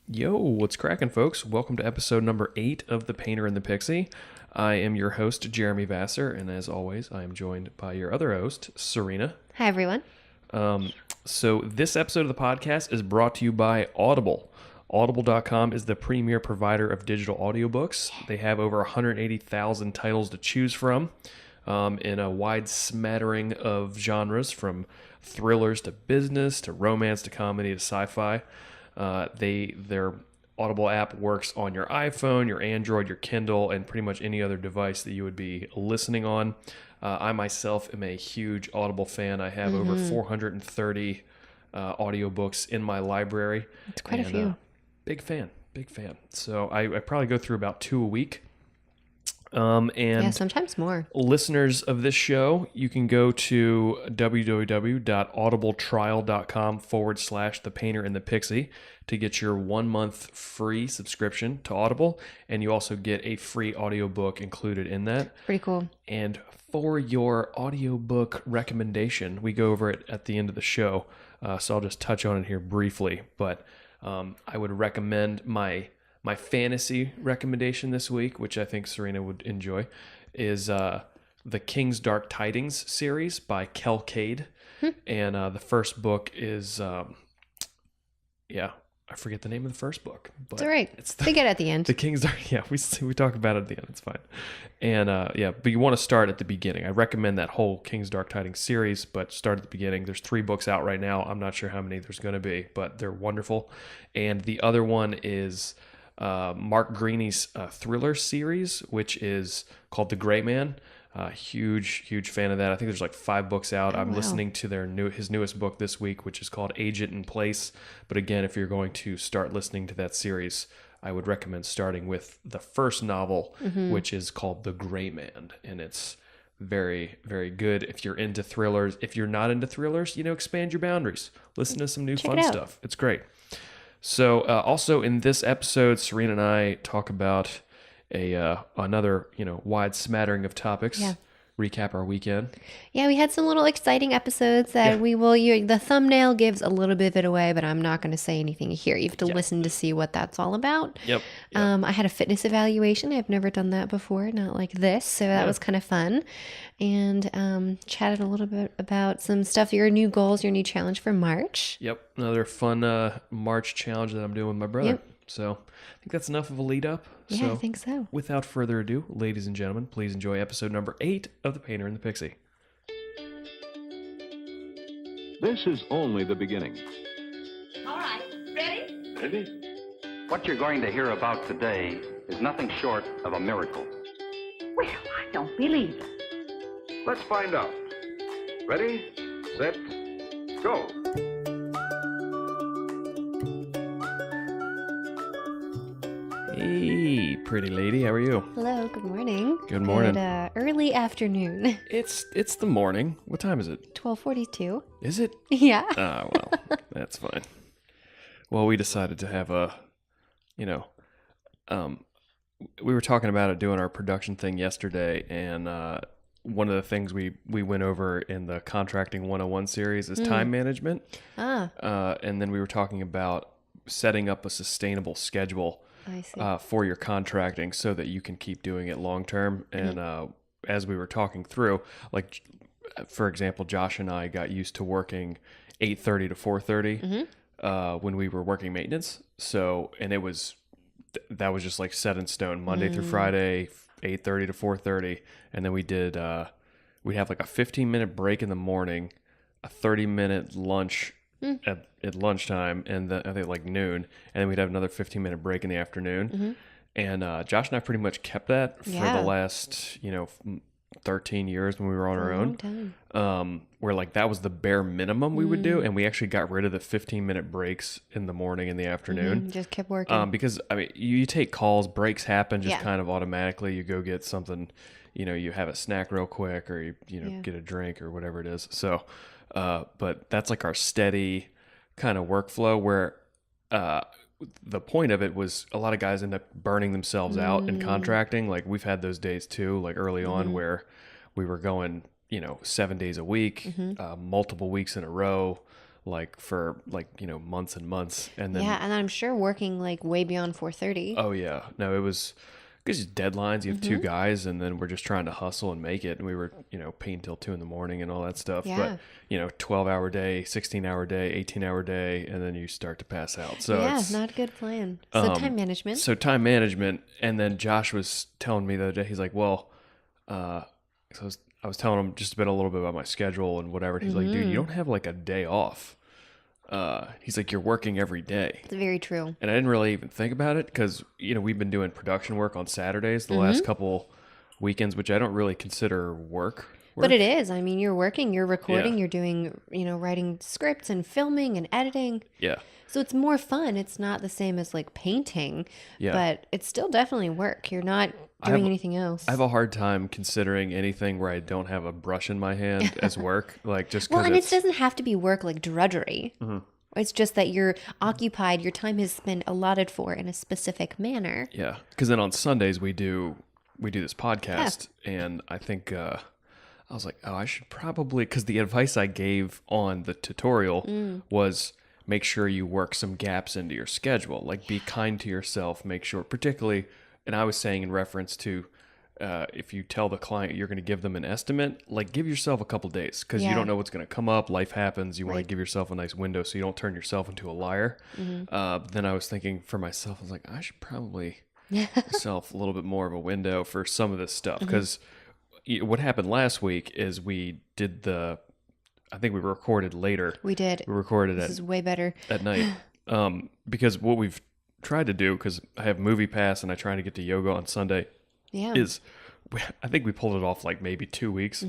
Yo, what's cracking, folks? Welcome to episode number 8 of The Painter and the Pixie. I am your host, Jeremy Vassar, and as always, I am joined by your other host, Serena. Hi, everyone. So this episode of the podcast is brought to you by Audible. Audible.com is the premier provider of digital audiobooks. They have over 180,000 titles to choose from in a wide smattering of genres, from thrillers to business to romance to comedy to sci-fi. Their Audible app works on your iPhone, your Android, your Kindle, and pretty much any other device that you would be listening on. I myself am a huge Audible fan. I have over 430 audiobooks in my library. It's quite a few. Big fan. So I probably go through about 2 a week. Sometimes more. Listeners of this show, you can go to www.audibletrial.com/The Painter and the Pixie to get your 1 month free subscription to Audible. And you also get a free audiobook included in that. Pretty cool. And for your audiobook recommendation, we go over it at the end of the show. So I'll just touch on it here briefly. But I would recommend my fantasy recommendation this week, which I think Serena would enjoy, is the King's Dark Tidings series by Kade. And the first book is, I forget the name of the first book. But it's all right. They get it at the end. The King's Dark, we talk about it at the end. It's fine. And but you want to start at the beginning. I recommend that whole King's Dark Tidings series, but start at the beginning. There's 3 books out right now. I'm not sure how many there's going to be, but they're wonderful. And the other one is Mark Greaney's thriller series, which is called The Gray Man. Huge fan of that. I think there's like 5 books out. I'm listening to his newest book this week, which is called Agent in Place. But again, if you're going to start listening to that series, I would recommend starting with the first novel, which is called The Gray Man, and it's very, very good if you're into thrillers. If you're not into thrillers, expand your boundaries. Listen to some new fun stuff. It's great. So also in this episode, Serena and I talk about another wide smattering of topics. Yeah. Recap our weekend. Yeah, we had some little exciting episodes that we will. The thumbnail gives a little bit of it away, but I'm not going to say anything here. You have to listen to see what that's all about. Yep. I had a fitness evaluation. I've never done that before, not like this, so that was kind of fun. And chatted a little bit about some stuff, your new goals, your new challenge for March. Yep, another fun March challenge that I'm doing with my brother. Yep. So I think that's enough of a lead up. Yeah, I think so. Without further ado, ladies and gentlemen, please enjoy episode number 8 of The Painter and the Pixie. This is only the beginning. All right, ready? Ready? What you're going to hear about today is nothing short of a miracle. Well, I don't believe it. Let's find out. Ready, set, go. Hey, pretty lady, how are you? Hello, good morning. Good morning. Good, early afternoon. It's the morning. What time is it? 12:42. Is it? Yeah. Ah, well, that's fine. Well, we decided to have we were talking about it doing our production thing yesterday, and one of the things we went over in the Contracting 101 series is time management. And then we were talking about setting up a sustainable schedule I see. for your contracting so that you can keep doing it long term. And as we were talking through, like, for example, Josh and I got used to working 8:30 to 4:30 when we were working maintenance. So, and it was, that was just like set in stone, Monday through Friday, 8:30 to 4:30. And then we did, we'd have like a 15-minute break in the morning, a 30-minute lunch at lunchtime, and I think like noon, and then we'd have another 15-minute break in the afternoon. And Josh and I pretty much kept that for the last 13 years when we were on our own. Where like that was the bare minimum we would do, and we actually got rid of the 15-minute breaks in the morning and the afternoon. Just kept working. Because I mean, you take calls, breaks happen just kind of automatically. You go get something, you have a snack real quick, or you get a drink or whatever it is. So but that's like our steady kind of workflow where the point of it was a lot of guys end up burning themselves out in contracting. Like we've had those days too, like early on where we were going, 7 days a week, multiple weeks in a row, like for like, months and months. And then, Yeah, and I'm sure working like way beyond 4:30. oh yeah, no, it was because deadlines, you have Mm-hmm. two guys and then we're just trying to hustle and make it. And we were, painting till 2 a.m. and all that stuff. Yeah. But, 12-hour day, 16-hour day, 18-hour day, and then you start to pass out. So Yeah, it's not a good plan. So time management. So time management, and then Josh was telling me the other day, he's like, well, so I was telling him just a little bit about my schedule and whatever. And he's like, dude, you don't have like a day off. He's like, you're working every day. It's very true. And I didn't really even think about it because, we've been doing production work on Saturdays the last couple weekends, which I don't really consider work. But it is. I mean, you're working, you're recording, Yeah. you're doing, writing scripts and filming and editing. Yeah. So it's more fun. It's not the same as like painting, Yeah. but it's still definitely work. You're not doing anything else. I have a hard time considering anything where I don't have a brush in my hand as work. Like just well, because and it doesn't have to be work like drudgery. Mm-hmm. It's just that you're occupied. Your time has been allotted for in a specific manner. Yeah, because then on Sundays we do this podcast, and I think I was like, oh, I should probably, because the advice I gave on the tutorial was make sure you work some gaps into your schedule. Like be kind to yourself. Make sure, particularly, and I was saying in reference to if you tell the client you're going to give them an estimate, like give yourself a couple days because you Yeah. don't know what's going to come up. Life happens. You want to Right. give yourself a nice window so you don't turn yourself into a liar. But then I was thinking for myself, I was like, I should probably myself a little bit more of a window for some of this stuff because what happened last week is we did I think we recorded later. We did. We recorded This is way better. at night because what we've tried to do, because I have Movie Pass and I try to get to yoga on Sunday, Yeah. is I think we pulled it off like maybe 2 weeks.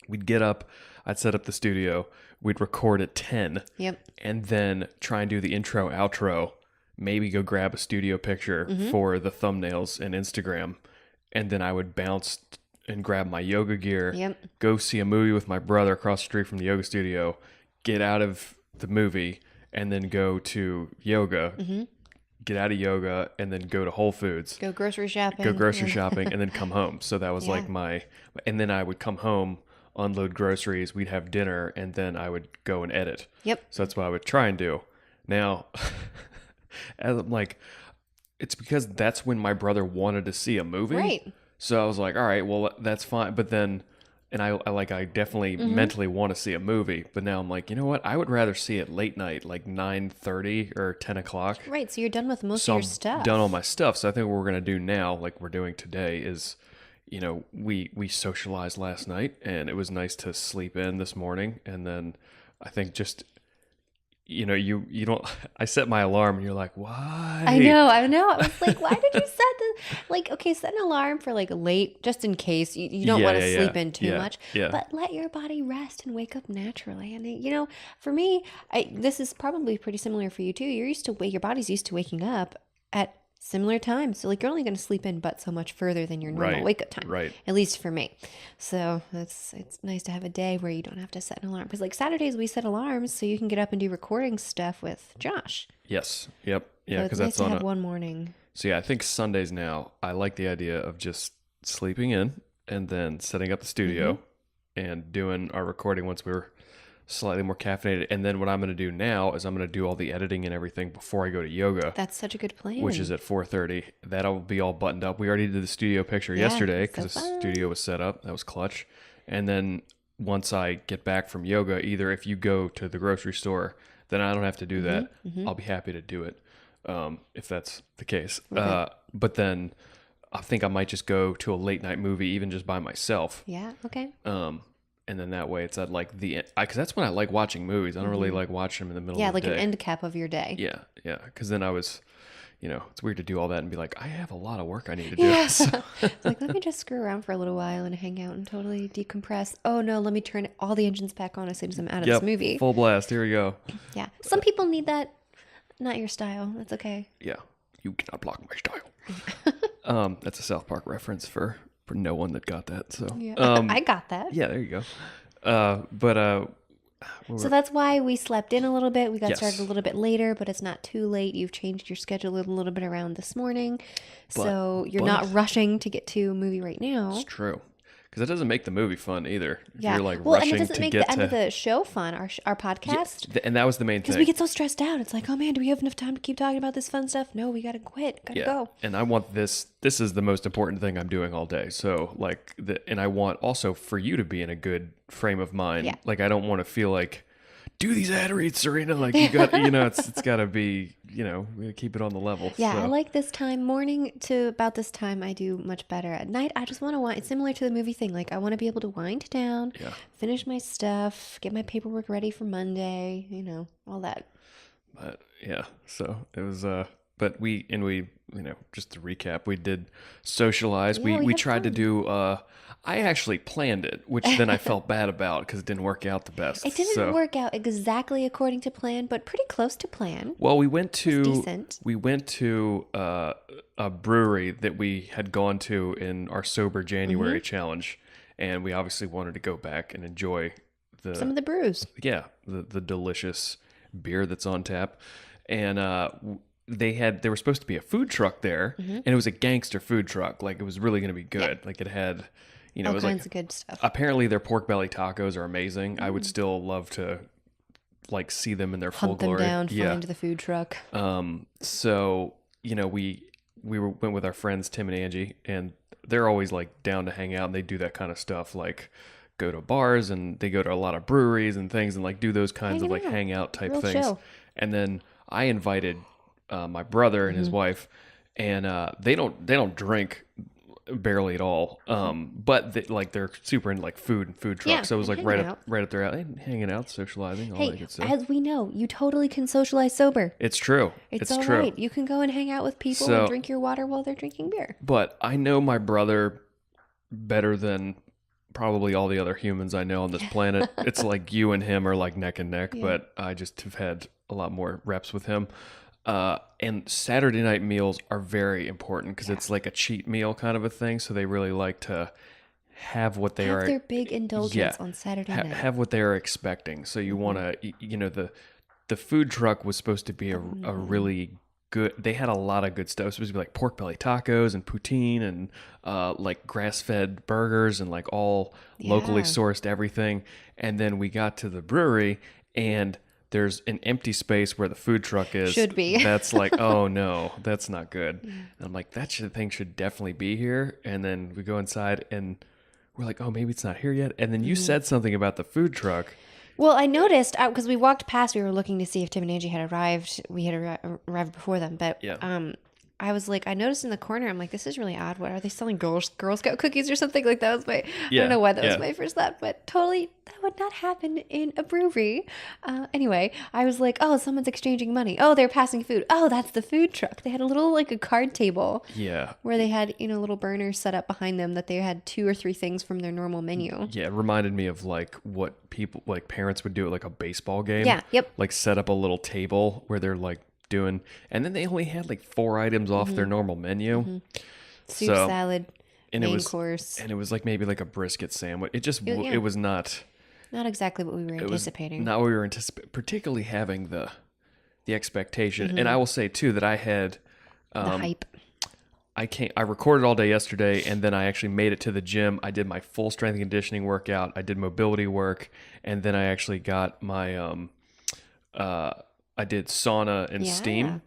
We'd get up, I'd set up the studio, we'd record at 10, Yep. and then try and do the intro, outro, maybe go grab a studio picture for the thumbnails and Instagram, and then I would bounce and grab my yoga gear, Yep. go see a movie with my brother across the street from the yoga studio, get out of the movie, and then go to yoga, get out of yoga, and then go to Whole Foods, Go grocery shopping. go grocery Yeah. shopping, and then come home. So that was like and then I would come home, unload groceries, we'd have dinner, and then I would go and edit. Yep. So that's what I would try and do. Now, as I'm like, it's because that's when my brother wanted to see a movie. Right. So I was like, all right, well, that's fine. But then, and I definitely mentally want to see a movie. But now I'm like, you know what? I would rather see it late night, like 9:30 or 10 o'clock. Right. So you're done with most So of I'm your stuff. done all my stuff. So I think what we're going to do now, like we're doing today, is, we socialized last night and it was nice to sleep in this morning. And then I think just, you don't, I set my alarm and you're like, why? I know. I was like, why did you set the, like, okay, set an alarm for like late, just in case you don't want to sleep in too much, but let your body rest and wake up naturally. And, for me, this is probably pretty similar for you too. Your body's used to waking up at similar times. So like you're only going to sleep in but so much further than your normal wake up time. Right. At least for me. So it's nice to have a day where you don't have to set an alarm. Because like Saturdays we set alarms so you can get up and do recording stuff with Josh. Yes. Yep. Yeah. So Because it's nice that's to on have one morning. So yeah, I think Sundays now, I like the idea of just sleeping in and then setting up the studio and doing our recording once we're slightly more caffeinated. And then what I'm going to do now is I'm going to do all the editing and everything before I go to yoga. That's such a good plan. Which is at 4:30. That'll be all buttoned up. We already did the studio picture yesterday because so the fun. studio was set up. That was clutch. And then once I get back from yoga, either if you go to the grocery store, then I don't have to do that. I'll be happy to do it if that's the case. But then I think I might just go to a late night movie, even just by myself. Yeah, okay. And then that way it's at like because that's when I like watching movies. I don't really like watching them in the middle Yeah, of the like day. an end cap of your day. Yeah. Because then I was, it's weird to do all that and be like, I have a lot of work I need to do. Yeah. So- Like, let me just screw around for a little while and hang out and totally decompress. Oh no, let me turn all the engines back on as soon as I'm out of Yep, this movie. full blast. Here we go. Yeah. Some people need that. Not your style. That's okay. Yeah. You cannot block my style. That's a South Park reference for no one that got that. So Yeah. I got that. yeah, there you go. So that's why we slept in a little bit. We got Yes. started a little bit later, but it's not too late. You've changed your schedule a little bit around this morning. So you're not rushing to get to a movie right now. It's true. because it doesn't make the movie fun either. If Yeah. you're like Well, and rushing it doesn't to make get the end to of the show fun, our podcast. Yeah, and that was the main Because thing. we get so stressed out. It's like, oh man, do we have enough time to keep talking about this fun stuff? No, we got to quit. Got to go. And I want this is the most important thing I'm doing all day. So like and I want also for you to be in a good frame of mind. Yeah. Like I don't want to feel like do these ad reads, Serena. Like you got, it's got to be, we keep it on the level. Yeah, so. I like this time. Morning to about this time, I do much better. At night, I just want to wind. It's similar to the movie thing. Like I want to be able to wind down, finish my stuff, get my paperwork ready for Monday. All that. But yeah, so it was. But we just to recap, we did socialize. Yeah, we had tried to fun. do. I actually planned it, which then I felt bad about because it didn't work out the best. It didn't work out exactly according to plan, but pretty close to plan. Well, we went decent. to a brewery that we had gone to in our sober January challenge, and we obviously wanted to go back and enjoy Some of the brews. Yeah, the delicious beer that's on tap, and they were supposed to be a food truck there, and it was a gangster food truck. Like it was really going to be good. Like it had, All it was kinds like, of good stuff. apparently their pork belly tacos are amazing. I would still love to like see them in their full Hunt them glory. down, Yeah. find the food truck. So we went with our friends Tim and Angie, and they're always like down to hang out, and they do that kind of stuff, like go to bars, and they go to a lot of breweries and things, and like do those kinds of like hangout type Real things. chill. And then I invited my brother and his wife, and they don't drink barely at all. But they're super into like food and food trucks. Yeah, so it was like and right hanging up their alley, hanging out, socializing, all that Hey, good stuff. as we know, you totally can socialize sober. It's true. It's It's all true. right. You can go and hang out with people So- and drink your water while they're drinking beer. But I know my brother better than probably all the other humans I know on this planet. It's like you and him are like neck and neck, but I just have had a lot more reps with him. And Saturday night meals are very important because it's like a cheat meal kind of a thing. So they really like to have what they Have are. their big indulgence on Saturday night. Have what they are expecting. So you want to, the food truck was supposed to be a really good. They had a lot of good stuff. It was supposed to be like pork belly tacos and poutine and like grass fed burgers and like all locally sourced everything. And then we got to the brewery and there's an empty space where the food truck is. Should be. That's like, oh no, that's not good. And I'm like, thing should definitely be here. And then we go inside and we're like, oh, maybe it's not here yet. And then you said something about the food truck. Well, I noticed because we walked past, we were looking to see if Tim and Angie had arrived. We had arrived before them, but I was like, I noticed in the corner, I'm like, this is really odd. What are they selling? Girl Scout cookies or something? Like that was I don't know why that was my first thought, but totally that would not happen in a brewery. Anyway, I was like, oh, someone's exchanging money. Oh, they're passing food. Oh, that's the food truck. They had a little like a card table. Yeah. Where they had, little burners set up behind them that they had 2 or 3 things from their normal menu. Yeah, it reminded me of like what people, like parents would do at like a baseball game. Yeah, yep. Like set up a little table where they're like doing, and then they only had like 4 items off their normal menu. Soup, So- salad, and main it was, course. and it was like maybe like a brisket sandwich. It just, Yeah. it was not. Not exactly what we were It was anticipating. not what we were anticipating, particularly having the expectation. And I will say too that I had the hype. I recorded all day yesterday, and then I actually made it to the gym. I did my full strength and conditioning workout. I did mobility work, and then I actually got my I did sauna and steam,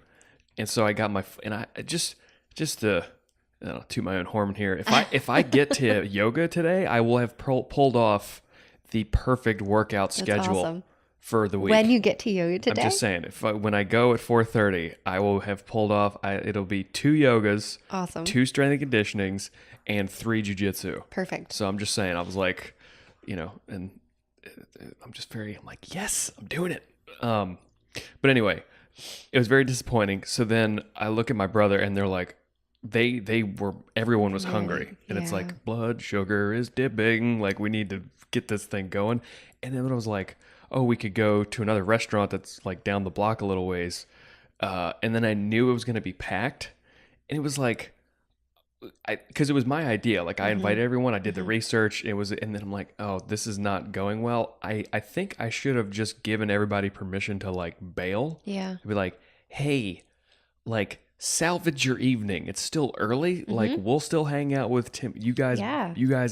and so I got my and I just to toot my own horn here. If I get to yoga today, I will have pulled off the perfect workout schedule awesome. for the week. When you get to yoga today? I'm just saying, when I go at 4:30, I will have pulled off. It'll be 2 yogas, Awesome. 2 strength and conditionings, and 3 jujitsu. Perfect. So I'm just saying, I was like, and I'm just I'm like, yes, I'm doing it. But anyway, it was very disappointing. So then I look at my brother, and they're like, everyone was hungry, and it's like blood sugar is dipping. Like we need to get this thing going. And then I was like, oh, we could go to another restaurant that's like down the block a little ways. And then I knew it was going to be packed, and it was like, because it was my idea. Like I invited everyone, I did the research. And then I'm like, oh, this is not going well. I think I should have just given everybody permission to like bail. Yeah. Be like, hey, like salvage your evening. It's still early. Like, we'll still hang out with Tim. You guys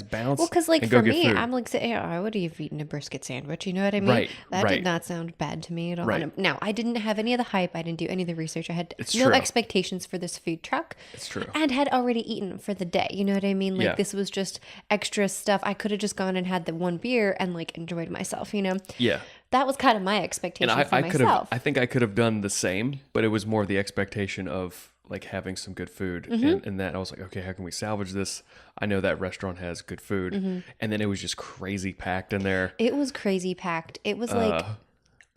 bounce. Well, because like and for go get me, food. I'm like, I would have eaten a brisket sandwich. You know what I mean? That did not sound bad to me at all. Right. Now, I didn't have any of the hype. I didn't do any of the research. I had It's no true. expectations for this food truck. It's true. And had already eaten for the day. You know what I mean? Like Yeah. this was just extra stuff. I could have just gone and had the one beer and like enjoyed myself. You know? Yeah. That was kind of my expectation And for myself. I think I could have done the same, but it was more the expectation of like having some good food. And that I was like, okay, how can we salvage this? I know that restaurant has good food. And then it was just crazy packed in there. It was crazy packed. It was like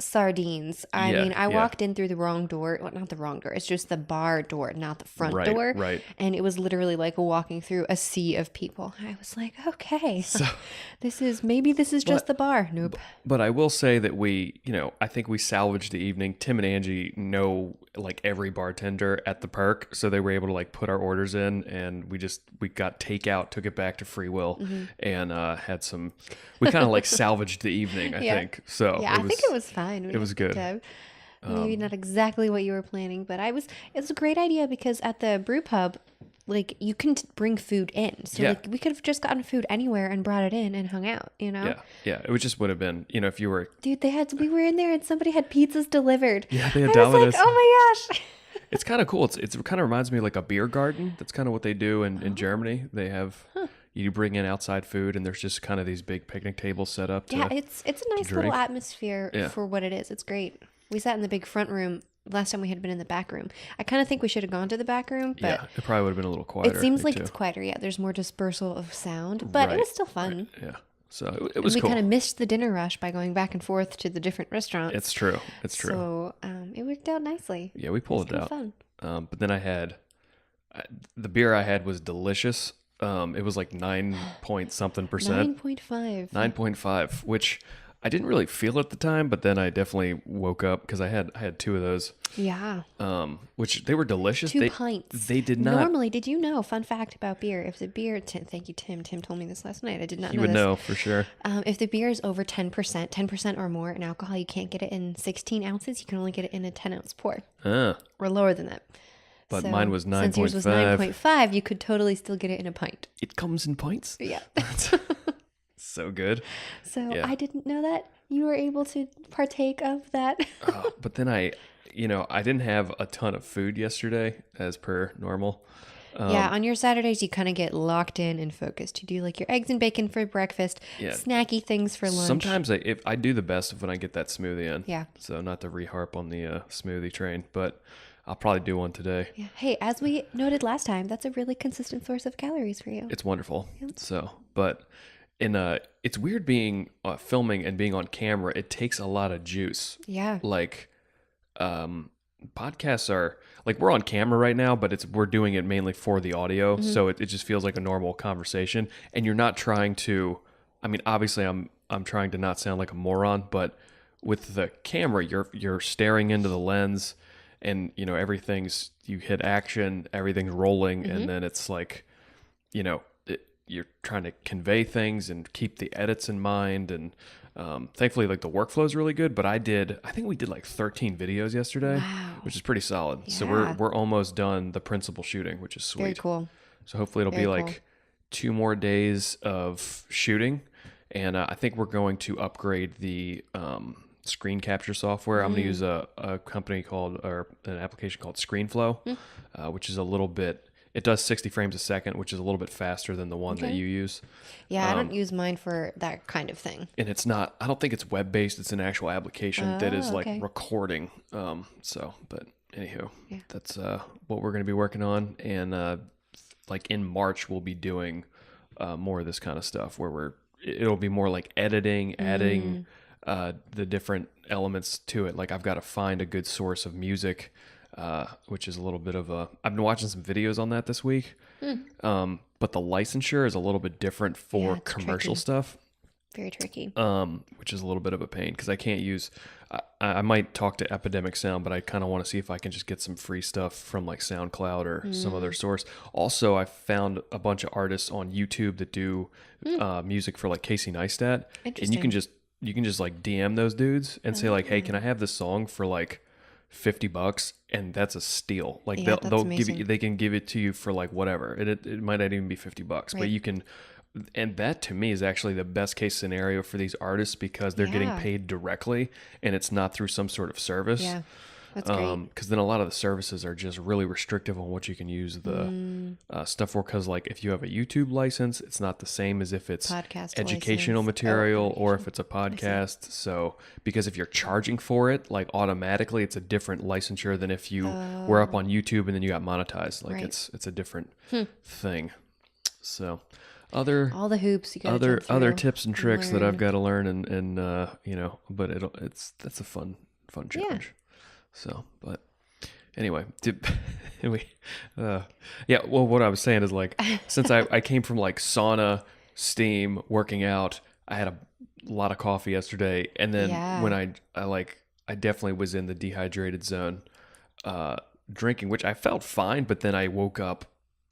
sardines. I mean, I walked in through the wrong door. Well, not the wrong door. It's just the bar door, not the front door. Right. And it was literally like walking through a sea of people. I was like, okay, so this is just the bar. Nope. But I will say that I think we salvaged the evening. Tim and Angie know like every bartender at the Perk, so they were able to like put our orders in, and we got takeout, took it back to Free Will, and had some. We kind of like salvaged the evening, I think. So yeah, I think it was fine. It was good. Maybe not exactly what you were planning, but it was a great idea because at the brew pub, like you can bring food in. So like we could have just gotten food anywhere and brought it in and hung out, you know? Yeah. It just would have been, if you were. Dude, we were in there and somebody had pizzas delivered. Yeah, they had I was Domino's. like, oh my gosh. It's kind of cool. It kind of reminds me of like a beer garden. That's kind of what they do in Germany. They have. You bring in outside food, and there's just kind of these big picnic tables set up. It's a nice little atmosphere for what it is. It's great. We sat in the big front room last time we had been in the back room. I kind of think we should have gone to the back room, but it probably would have been a little quieter. It seems like it's quieter. Yeah, there's more dispersal of sound, but it was still fun. Right. Yeah, so it was we cool. We kind of missed the dinner rush by going back and forth to the different restaurants. It's true. So it worked out nicely. Yeah, we pulled it out. Fun. But then the beer I had was delicious. It was like 9 point something percent. 9.5. 9.5, which I didn't really feel at the time, but then I definitely woke up because I had 2 of those. Yeah. Which they were delicious. 2 pints. They did not. Normally, did you know? Fun fact about beer: if the beer, thank you, Tim. Tim told me this last night. I did not know. You would this. know for sure. If the beer is over 10% or more in alcohol, you can't get it in 16 ounces. You can only get it in a 10-ounce pour, or lower than that. But mine was 9.5. Since yours was 9.5, you could totally still get it in a pint. It comes in pints? Yeah. So good. So I didn't know that you were able to partake of that. But then I didn't have a ton of food yesterday as per normal. On your Saturdays, you kind of get locked in and focused. You do like your eggs and bacon for breakfast, snacky things for lunch. Sometimes I do the best when I get that smoothie in. Yeah. So not to reharp on the smoothie train, but I'll probably do one today. Yeah. Hey, as we noted last time, that's a really consistent source of calories for you. It's wonderful. Yep. So, but it's weird being filming and being on camera. It takes a lot of juice. Yeah. Like, podcasts are like we're on camera right now, but we're doing it mainly for the audio, so it just feels like a normal conversation, and you're not trying to. I mean, obviously, I'm trying to not sound like a moron, but with the camera, you're staring into the lens. And, you hit action, everything's rolling, and then it's like, you're trying to convey things and keep the edits in mind. And thankfully, like the workflow is really good. But I think we did like 13 videos yesterday, which is pretty solid. Yeah. So we're almost done the principal shooting, which is sweet. Very cool. So hopefully it'll be like 2 more days of shooting. And I think we're going to upgrade the screen capture software. I'm going to use an application called Screenflow, which is a little bit, it does 60 frames a second, which is a little bit faster than the one that you use. Yeah, I don't use mine for that kind of thing. And it's not, I don't think it's web-based. It's an actual application that is like recording. But anywho, that's what we're going to be working on. And like in March, we'll be doing more of this kind of stuff where it'll be more like editing, adding the different elements to it. Like I've got to find a good source of music, which is a little bit of I've been watching some videos on that this week. But the licensure is a little bit different for commercial stuff. Very tricky. Which is a little bit of a pain because I can't use, I might talk to Epidemic Sound, but I kind of want to see if I can just get some free stuff from like SoundCloud or some other source. Also, I found a bunch of artists on YouTube that do music for like Casey Neistat. And you can just like DM those dudes and say like, hey, can I have this song for like $50, and that's a steal. Like Yeah, they'll that's give you, they can give it to you for like whatever. It might not even be $50, but Right. you can. And that to me is actually the best case scenario for these artists because they're getting Yeah. paid directly, and it's not through some sort of service. Yeah, that's great. Because then a lot of the services are just really restrictive on what you can use the stuff for. Because like if you have a YouTube license, it's not the same as if it's Podcast educational license. material Oh, or if it's a podcast. So because if you're charging for it, like automatically, it's a different licensure than if you were up on YouTube and then you got monetized. Like Right. it's a different thing. So other All the hoops you got. other tips and tricks that I've got to learn and you know, but that's a fun challenge. So, but anyway, yeah, well, what I was saying is like, since I came from like sauna, steam, working out, I had a lot of coffee yesterday. And then when I definitely was in the dehydrated zone, drinking, which I felt fine, but then I woke up,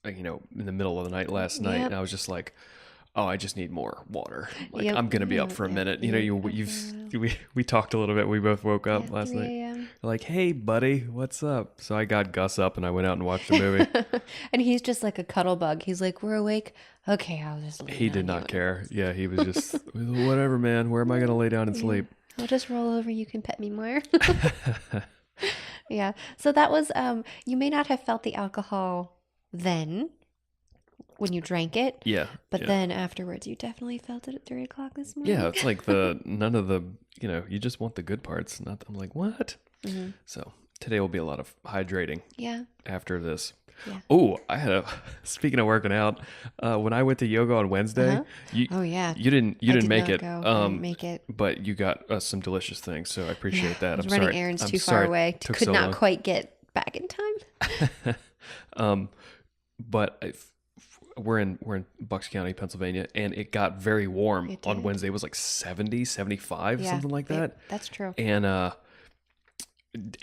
you know, in the middle of the night last night, and I was just like, oh, I just need more water. Like I'm gonna be up for a minute. You know, we talked a little bit. We both woke up last night. Like, hey, buddy, what's up? So I got Gus up and I went out and watched a movie. And he's just like a cuddle bug. He's like, we're awake. Okay, I'll just lay He down did not here. care. Yeah, he was just whatever, man. Where am I gonna lay down and sleep? I'll just roll over. You can pet me more. Yeah. So that was, you may not have felt the alcohol then when you drank it. Yeah. But then afterwards, you definitely felt it at 3 o'clock this morning. Yeah, it's like none of the, you know, you just want the good parts. I'm like, what? Mm-hmm. So today will be a lot of hydrating. Yeah. After this. Yeah. Oh, speaking of working out, when I went to yoga on Wednesday, you didn't make it. I didn't make it. But you got us some delicious things, so I appreciate that. I was I'm running sorry. errands I'm too sorry far it away. took Could so not long. quite get back in time. But we're in Bucks County, Pennsylvania, and it got very warm on Wednesday. It was like 70, 75, something like that. That's true. And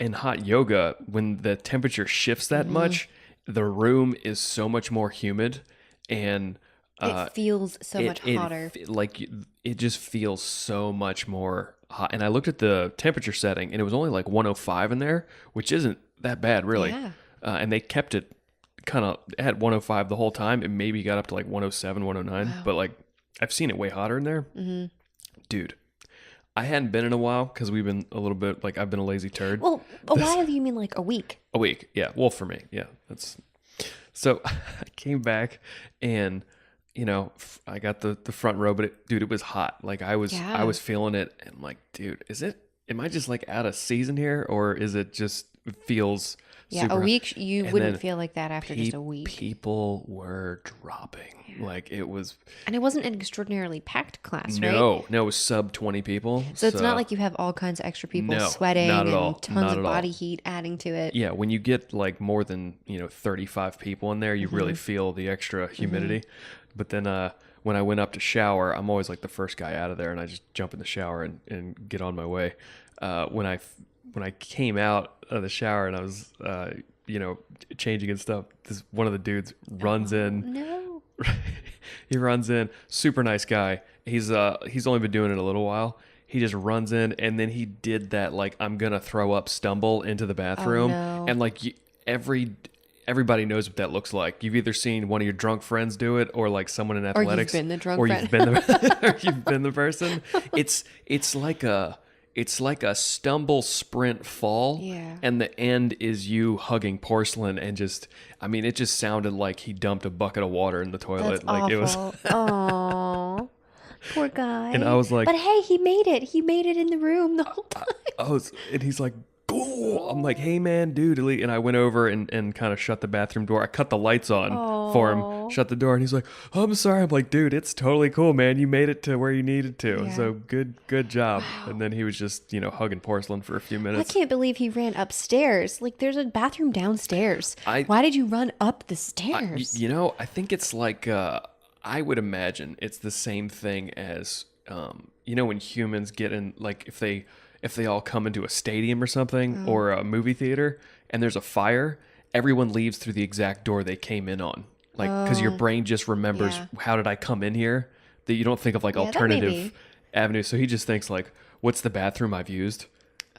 in hot yoga, when the temperature shifts that much, the room is so much more humid, and it feels so much hotter. It just feels so much more hot. And I looked at the temperature setting, and it was only like 105 in there, which isn't that bad, really. Yeah. And they kept it kind of at 105 the whole time. It maybe got up to like 107, 109, but like I've seen it way hotter in there. Mm-hmm. Dude, I hadn't been in a while because we've been a little bit like I've been a lazy turd. Well, a while, you mean like a week? A week, yeah. Well, for me, yeah. That's so. I came back and you know I got the front row, but it was hot. Like I was feeling it, and I'm like, dude, am I just like out of season here, or is it just feels? Yeah, a week you wouldn't feel like that after just a week. People were dropping. Like it was. And it wasn't an extraordinarily packed class, right? No, it was sub 20 people. So it's not like you have all kinds of extra people sweating not at and all. tons of body heat adding to it. Yeah, when you get like more than, 35 people in there, you really feel the extra humidity. But then when I went up to shower, I'm always like the first guy out of there, and I just jump in the shower and get on my way. When I came out of the shower and I was, changing and stuff, one of the dudes runs in. No. He runs in, super nice guy. He's only been doing it a little while. He just runs in, and then he did that like I'm gonna throw up stumble into the bathroom, and like everybody knows what that looks like. You've either seen one of your drunk friends do it, or like someone in athletics, or you've been the drunk or friend. you've been the person. It's like a stumble sprint fall, and the end is you hugging porcelain and just, it just sounded like he dumped a bucket of water in the toilet. That's like awful. it was. Aww, poor guy. And I was like, but hey, he made it. He made it in the room the whole time. And he's like, cool. I'm like, hey man, dude. And I went over and kind of shut the bathroom door. I cut the lights on for him, shut the door, and he's like, oh, I'm sorry. I'm like, dude, it's totally cool, man. You made it to where you needed to. Yeah. So good job. Wow. And then he was just, hugging porcelain for a few minutes. I can't believe he ran upstairs. Like, there's a bathroom downstairs. Why did you run up the stairs? I think it's like, I would imagine it's the same thing as, when humans get in, like if they all come into a stadium or something, or a movie theater, and there's a fire, everyone leaves through the exact door they came in on. Like, because your brain just remembers, how did I come in here? That you don't think of like alternative avenues. So he just thinks like, what's the bathroom I've used?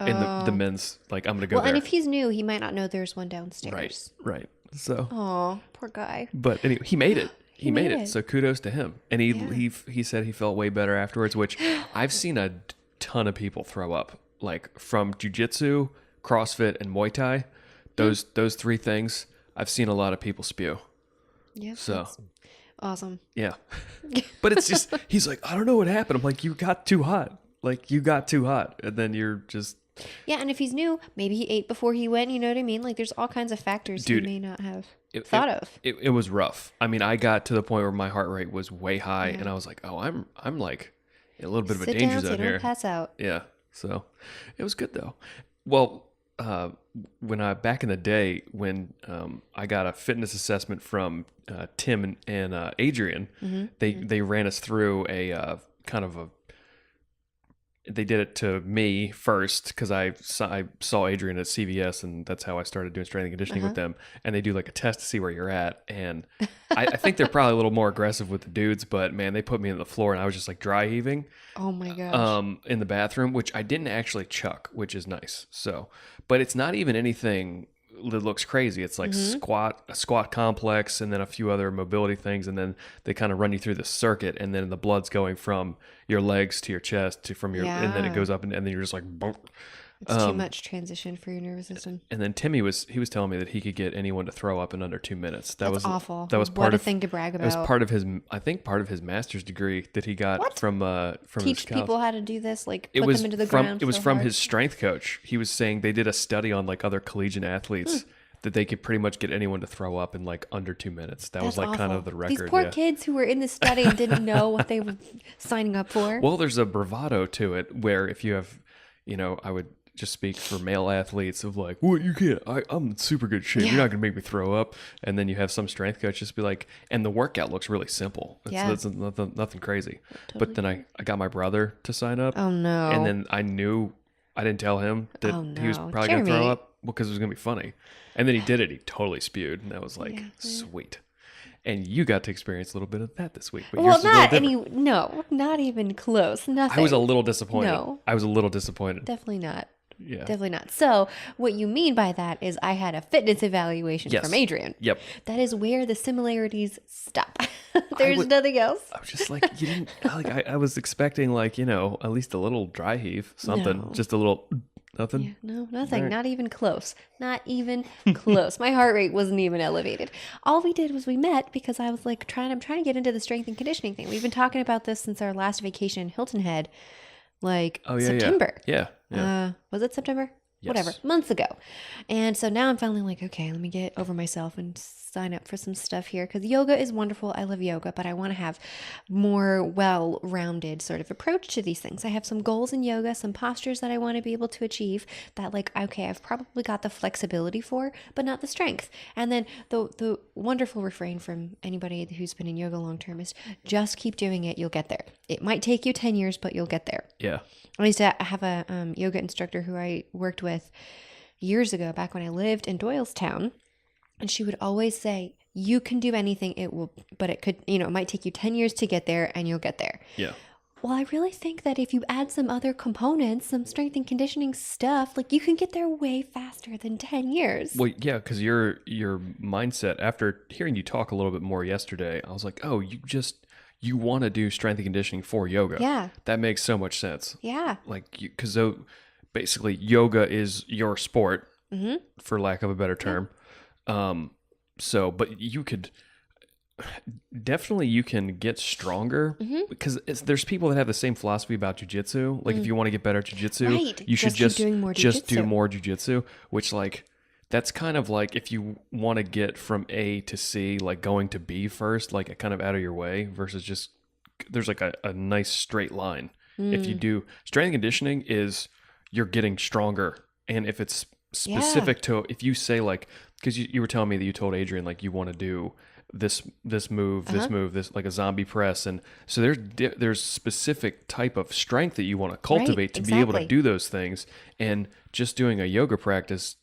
in the men's, like, I'm going to go well, there. and if he's new, he might not know there's one downstairs. Right. So. Oh, poor guy. But anyway, he made it. He made it. it. So kudos to him. And he said he felt way better afterwards, which I've seen a ton of people throw up, like from jiu-jitsu, CrossFit, and Muay Thai. Those 3 things, I've seen a lot of people spew. Yeah. So awesome. yeah. But it's just, he's like, I don't know what happened. I'm like, you got too hot. And then you're just. Yeah, and if he's new, maybe he ate before he went, you know what I mean? Like, there's all kinds of factors he may not have thought of. It was rough. I mean, I got to the point where my heart rate was way high, and I was like, oh, I'm like in a little bit of a danger zone here. Don't pass out. Yeah. So it was good though. Well, when back in the day when I got a fitness assessment from Tim and Adrian, they ran us through a kind of a. They did it to me first because I saw Adrian at CVS, and that's how I started doing strength and conditioning with them. And they do like a test to see where you're at. And I think they're probably a little more aggressive with the dudes, but man, they put me on the floor and I was just like dry heaving. Oh my gosh. In the bathroom, which I didn't actually chuck, which is nice. So, but it's not even anything that looks crazy. It's like a squat complex, and then a few other mobility things, and then they kind of run you through the circuit, and then the blood's going from your legs to your chest to and then it goes up, and then you're just like bonk. It's too much transition for your nervous system. And then Timmy was telling me that he could get anyone to throw up in under 2 minutes. That was awful. That was what a thing to brag about. That was part of his, I think, part of his master's degree that he got from teach his college. people how to do this, like put them into the ground. It was from his strength coach. He was saying they did a study on like other collegiate athletes that they could pretty much get anyone to throw up in like under 2 minutes. That's was like awful. Kind of the record. These poor kids who were in this study and didn't know what they were signing up for. Well, there's a bravado to it where if you have, I would just speak for male athletes of like, well, you can't, I'm in super good shape. You're not going to make me throw up. And then you have some strength coach just be like, and the workout looks really simple. It's nothing crazy. Totally. But then I got my brother to sign up. Oh no. And then I didn't tell him that he was probably going to throw up because it was going to be funny. And then he did it. He totally spewed. And I was like, sweet. And you got to experience a little bit of that this week. But well, not even close. Nothing. I was a little disappointed. No. I was a little disappointed. Definitely not. Yeah. Definitely not. So what you mean by that is I had a fitness evaluation from Adrian. Yep. That is where the similarities stop. There's nothing else. I was just like, you didn't, like, I was expecting like, at least a little dry heave, something, just a little, nothing. Yeah, no, nothing. Right. Not even close. Not even close. My heart rate wasn't even elevated. All we did was we met because I was like I'm trying to get into the strength and conditioning thing. We've been talking about this since our last vacation in Hilton Head. September. Yeah. Was it September? Yes. Whatever, months ago. And so now I'm finally like, okay, let me get over myself and sign up for some stuff here because yoga is wonderful. I love yoga, but I want to have more well-rounded sort of approach to these things. I have some goals in yoga, some postures that I want to be able to achieve that like, okay, I've probably got the flexibility for, but not the strength. And then the wonderful refrain from anybody who's been in yoga long-term is just keep doing it. You'll get there. It might take you 10 years, but you'll get there. Yeah. I used to have a yoga instructor who I worked with years ago, back when I lived in Doylestown, and she would always say, "You can do anything. It might take you 10 years to get there, and you'll get there." Yeah. Well, I really think that if you add some other components, some strength and conditioning stuff, like you can get there way faster than 10 years. Well, yeah, because your mindset, after hearing you talk a little bit more yesterday, I was like, oh, you want to do strength and conditioning for yoga. Yeah. That makes so much sense. Yeah. Like, because basically yoga is your sport, for lack of a better term. But you could definitely get stronger because there's people that have the same philosophy about jiu-jitsu. Like if you want to get better at jiu-jitsu, you should just do more jiu-jitsu, which like, that's kind of like if you want to get from A to C, like going to B first, like kind of out of your way versus just, there's like a nice straight line. If you do strength and conditioning is you're getting stronger. And if it's specific to, if you say like, because you were telling me that you told Adrian, like you want to do this move, this like a zombie press. And so there's specific type of strength that you want to cultivate to be able to do those things. And just doing a yoga practice,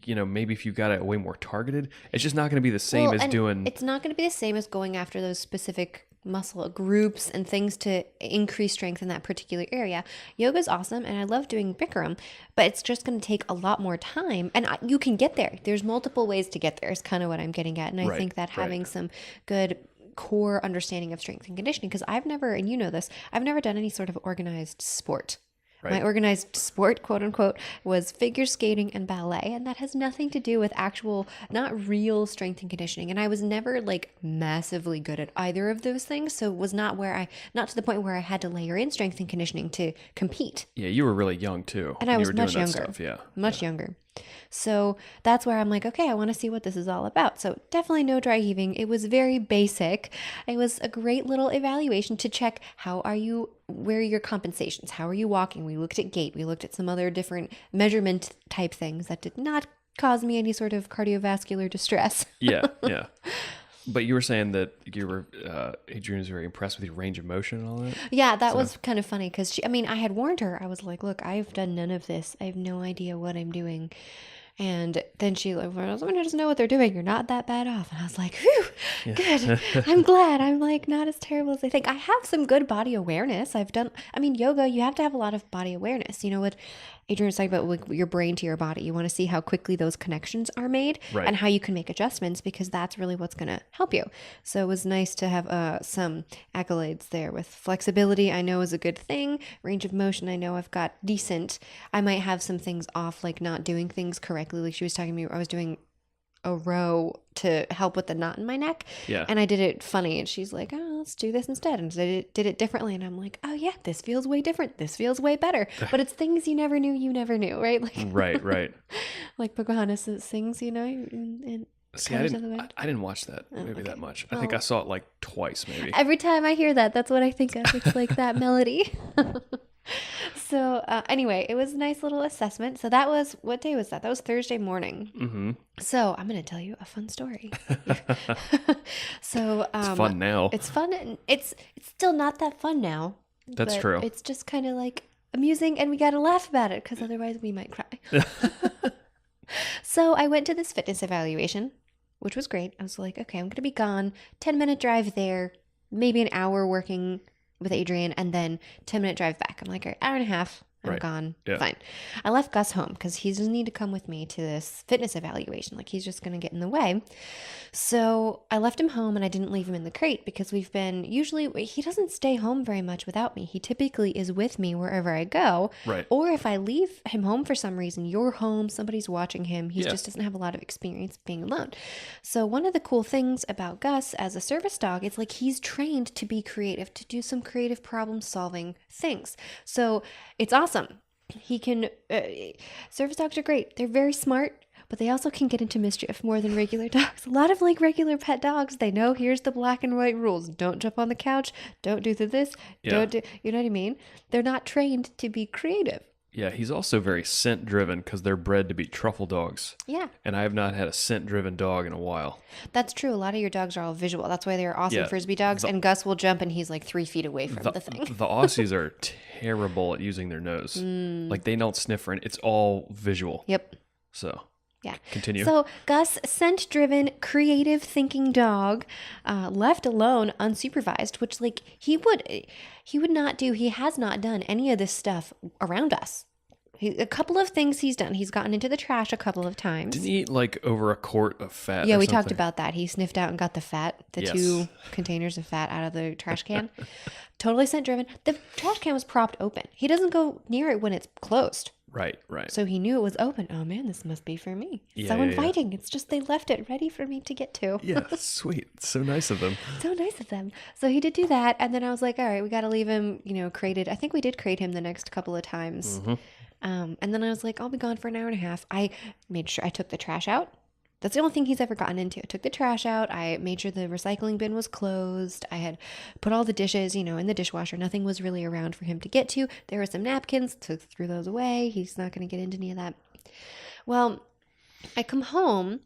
maybe if you got it way more targeted, it's just not going to be the same as doing. It's not going to be the same as going after those specific muscle groups and things to increase strength in that particular area. Yoga's awesome, and I love doing Bikram, but it's just going to take a lot more time, and you can get there. There's multiple ways to get there is kind of what I'm getting at, and I think that having some good core understanding of strength and conditioning, because I've never, and you know this, I've never done any sort of organized sport. Right. My organized sport, quote unquote, was figure skating and ballet. And that has nothing to do with actual, not real strength and conditioning. And I was never like massively good at either of those things. So it was not to the point where I had to layer in strength and conditioning to compete. Yeah, you were really young too. And I was much younger. Much younger. So that's where I'm like, okay, I want to see what this is all about. So definitely no dry heaving. It was very basic. It was a great little evaluation to check where are your compensations? How are you walking? We looked at gait. We looked at some other different measurement type things that did not cause me any sort of cardiovascular distress. Yeah. But you were saying that Adrienne was very impressed with your range of motion and all that? Yeah, that was kind of funny because I had warned her. I was like, look, I've done none of this. I have no idea what I'm doing. And then she like, well, someone who doesn't know what they're doing, you're not that bad off. And I was like, whew, good. I'm glad. I'm like not as terrible as I think. I have some good body awareness. Yoga, you have to have a lot of body awareness. You know what Adrienne was talking about, like, your brain to your body. You want to see how quickly those connections are made and how you can make adjustments, because that's really what's going to help you. So it was nice to have some accolades there with flexibility. I know is a good thing. Range of motion, I know I've got decent. I might have some things off, like not doing things correctly. Like she was talking to me, I was doing a row to help with the knot in my neck. Yeah. And I did it funny. And she's like, oh, let's do this instead. And did it differently. And I'm like, oh yeah, this feels way different. This feels way better. But it's things you never knew, right? Like, right. Like Pocahontas sings, and see, I didn't watch that movie that much. I think I saw it like twice maybe. Every time I hear that, that's what I think of. It's like that melody. So anyway, it was a nice little assessment. So that was, what day was that? That was Thursday morning. Mm-hmm. So I'm going to tell you a fun story. So it's fun now. It's fun. It's still not that fun now. That's true. It's just kind of like amusing, and we got to laugh about it because otherwise we might cry. So I went to this fitness evaluation, which was great. I was like, okay, I'm going to be gone. 10-minute drive there, maybe an hour working with Adrienne, and then 10-minute drive back. I'm like, all right, hour and a half. I'm gone. Yeah. Fine. I left Gus home because he doesn't need to come with me to this fitness evaluation. Like, he's just going to get in the way. So I left him home, and I didn't leave him in the crate because he doesn't stay home very much without me. He typically is with me wherever I go. Right. Or if I leave him home for some reason, you're home, somebody's watching him. He just doesn't have a lot of experience being alone. So one of the cool things about Gus as a service dog, it's like he's trained to be creative, to do some creative problem solving things. So it's awesome. He can, service dogs are great. They're very smart, but they also can get into mischief more than regular dogs. A lot of like regular pet dogs, they know here's the black and white rules. Don't jump on the couch. Don't do this. Don't do, you know what I mean? They're not trained to be creative. Yeah, he's also very scent driven because they're bred to be truffle dogs. Yeah. And I have not had a scent driven dog in a while. That's true. A lot of your dogs are all visual. That's why they're awesome Frisbee dogs. And Gus will jump and he's like 3 feet away from the thing. The Aussies are terrible at using their nose. Like they don't sniff for it. It's all visual. Yep. So. Yeah. Continue. So Gus, scent-driven, creative thinking dog, left alone, unsupervised, which like he would not do. He has not done any of this stuff around us. A couple of things he's done. He's gotten into the trash a couple of times. Didn't he eat like over a quart of fat? Yeah, we talked about that. He sniffed out and got the fat, the 2 containers of fat out of the trash can. Totally scent-driven. The trash can was propped open. He doesn't go near it when it's closed. Right. So he knew it was open. Oh man, this must be for me. So inviting. It's just they left it ready for me to get to. Yeah, sweet. So nice of them. So he did do that. And then I was like, all right, we got to leave him, crated. I think we did crate him the next couple of times. Mm-hmm. And then I was like, I'll be gone for an hour and a half. I made sure I took the trash out. That's the only thing he's ever gotten into. I took the trash out. I made sure the recycling bin was closed. I had put all the dishes, in the dishwasher. Nothing was really around for him to get to. There were some napkins. Threw those away. He's not going to get into any of that. Well, I come home,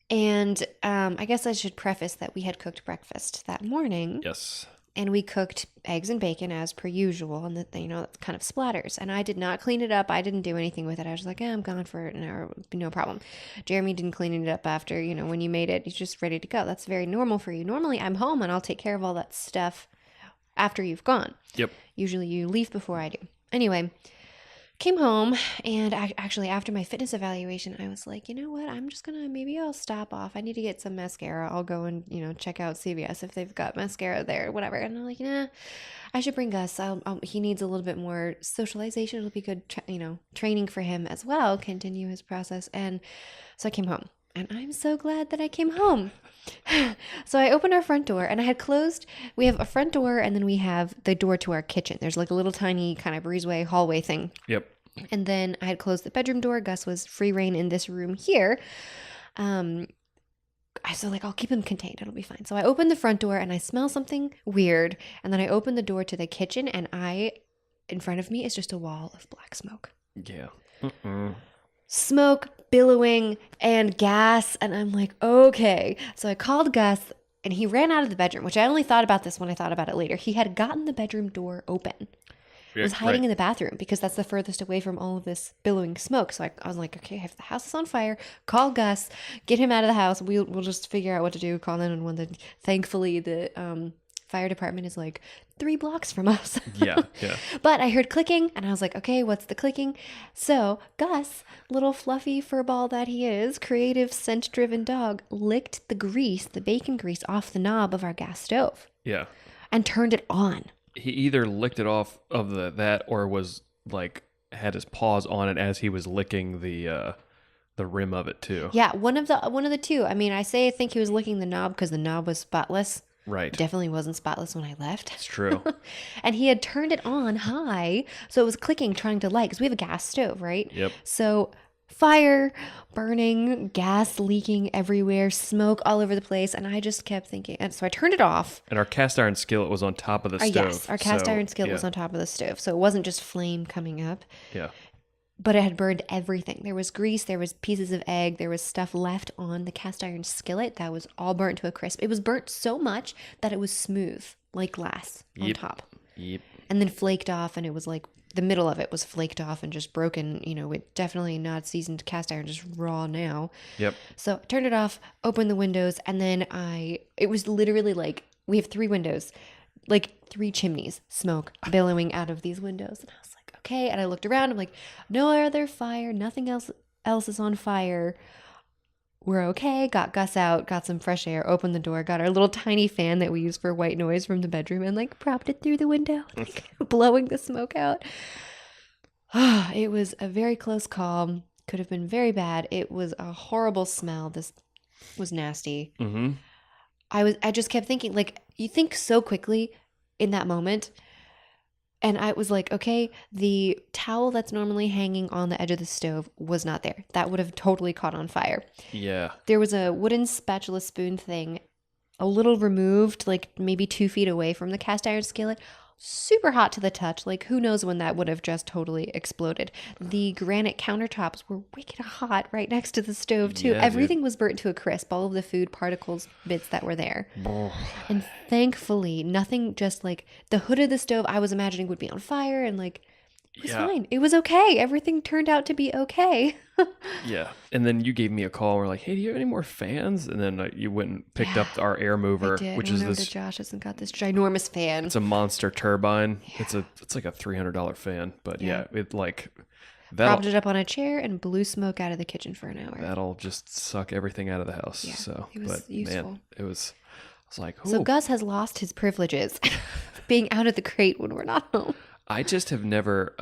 and I guess I should preface that we had cooked breakfast that morning. Yes. and we cooked eggs and bacon as per usual, and that it kind of splatters. And I did not clean it up. I didn't do anything with it. I was like, I'm gone for an hour, no problem. Jeremy didn't clean it up after, when you made it. He's just ready to go. That's very normal for you. Normally, I'm home and I'll take care of all that stuff after you've gone. Yep. Usually, you leave before I do. Anyway. Came home, and actually after my fitness evaluation, I was like, you know what? I'm just maybe I'll stop off. I need to get some mascara. I'll go and, check out CVS if they've got mascara there, whatever. And I'm like, nah, I should bring Gus. He needs a little bit more socialization. It'll be good, training for him as well, continue his process. And so I came home, and I'm so glad that I came home. So I opened our front door, and I had closed. We have a front door, and then we have the door to our kitchen. There's like a little tiny kind of breezeway hallway thing. Yep. And then I had closed the bedroom door. Gus was free reign in this room here. I'll keep him contained. It'll be fine. So I opened the front door, and I smell something weird. And then I opened the door to the kitchen, and in front of me is just a wall of black smoke. Yeah. Smoke, billowing, and gas. And I'm like, okay. So I called Gus, and he ran out of the bedroom, which I only thought about this when I thought about it later. He had gotten the bedroom door open. Was hiding in the bathroom because that's the furthest away from all of this billowing smoke. So I was like, okay, if the house is on fire, call Gus, get him out of the house. We'll just figure out what to do. Call 911. Thankfully, the fire department is like 3 blocks from us. Yeah. But I heard clicking, and I was like, okay, what's the clicking? So Gus, little fluffy furball that he is, creative scent-driven dog, licked the bacon grease off the knob of our gas stove. Yeah. And turned it on. He either licked it off of that or was like had his paws on it as he was licking the rim of it too. Yeah, one of the two. I mean, I think he was licking the knob because the knob was spotless. Right. Definitely wasn't spotless when I left. It's true. And he had turned it on high, so it was clicking, trying to light, because we have a gas stove, right? Yep. So fire, burning, gas leaking everywhere, smoke all over the place, and I just kept thinking, and so I turned it off. And our cast iron skillet was on top of the stove. Yes, our cast iron skillet was on top of the stove, so it wasn't just flame coming up. Yeah. But it had burned everything. There was grease, there was pieces of egg, there was stuff left on the cast iron skillet that was all burnt to a crisp. It was burnt so much that it was smooth, like glass on top. Yep. And then flaked off, and it was like the middle of it was flaked off and just broken, with definitely not seasoned cast iron, just raw now. Yep. So I turned it off, opened the windows, and then it was literally like, we have 3 windows, like 3 chimneys, smoke billowing out of these windows. And I was like, okay. And I looked around, I'm like, no other fire, nothing else is on fire. We're okay. Got Gus out, got some fresh air, opened the door, got our little tiny fan that we use for white noise from the bedroom, and propped it through the window, blowing the smoke out. It was a very close call. Could have been very bad. It was a horrible smell. This was nasty. Mm-hmm. I just kept thinking, you think so quickly in that moment. And I was like, okay, the towel that's normally hanging on the edge of the stove was not there. That would have totally caught on fire. Yeah. There was a wooden spatula spoon thing, a little removed, maybe 2 feet away from the cast iron skillet. Super hot to the touch. Who knows when that would have just totally exploded. The granite countertops were wicked hot right next to the stove, too. Yeah, everything was burnt to a crisp, all of the food particles bits that were there. And thankfully, nothing just the hood of the stove I was imagining would be on fire, and it was fine. It was okay. Everything turned out to be okay. Yeah. And then you gave me a call and we're like, hey, do you have any more fans? And then you went and picked up our air mover, which is this. Josh hasn't got this ginormous fan. It's a monster turbine. Yeah. It's like a $300 fan, but it propped it up on a chair and blew smoke out of the kitchen for an hour. That'll just suck everything out of the house. Yeah, So, it was useful. Man, I was like, ooh. So Gus has lost his privileges, being out of the crate when we're not home. I just have never.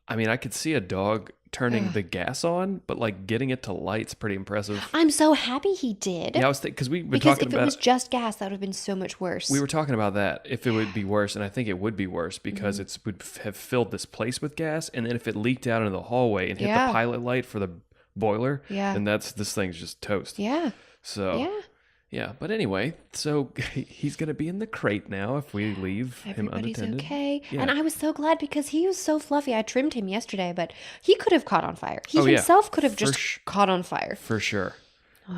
I could see a dog turning the gas on, but getting it to light's pretty impressive. I'm so happy he did. Yeah, I was because we've been talking about. Because if it was just gas, that would have been so much worse. We were talking about that if it would be worse, and I think it would be worse because it would have filled this place with gas, and then if it leaked out into the hallway and hit the pilot light for the boiler, then this thing's just toast. Yeah. So. Yeah, but anyway, so he's going to be in the crate now if we leave him unattended. Everybody's okay. Yeah. And I was so glad because he was so fluffy. I trimmed him yesterday, but he could have caught on fire. He himself could have just caught on fire. For sure.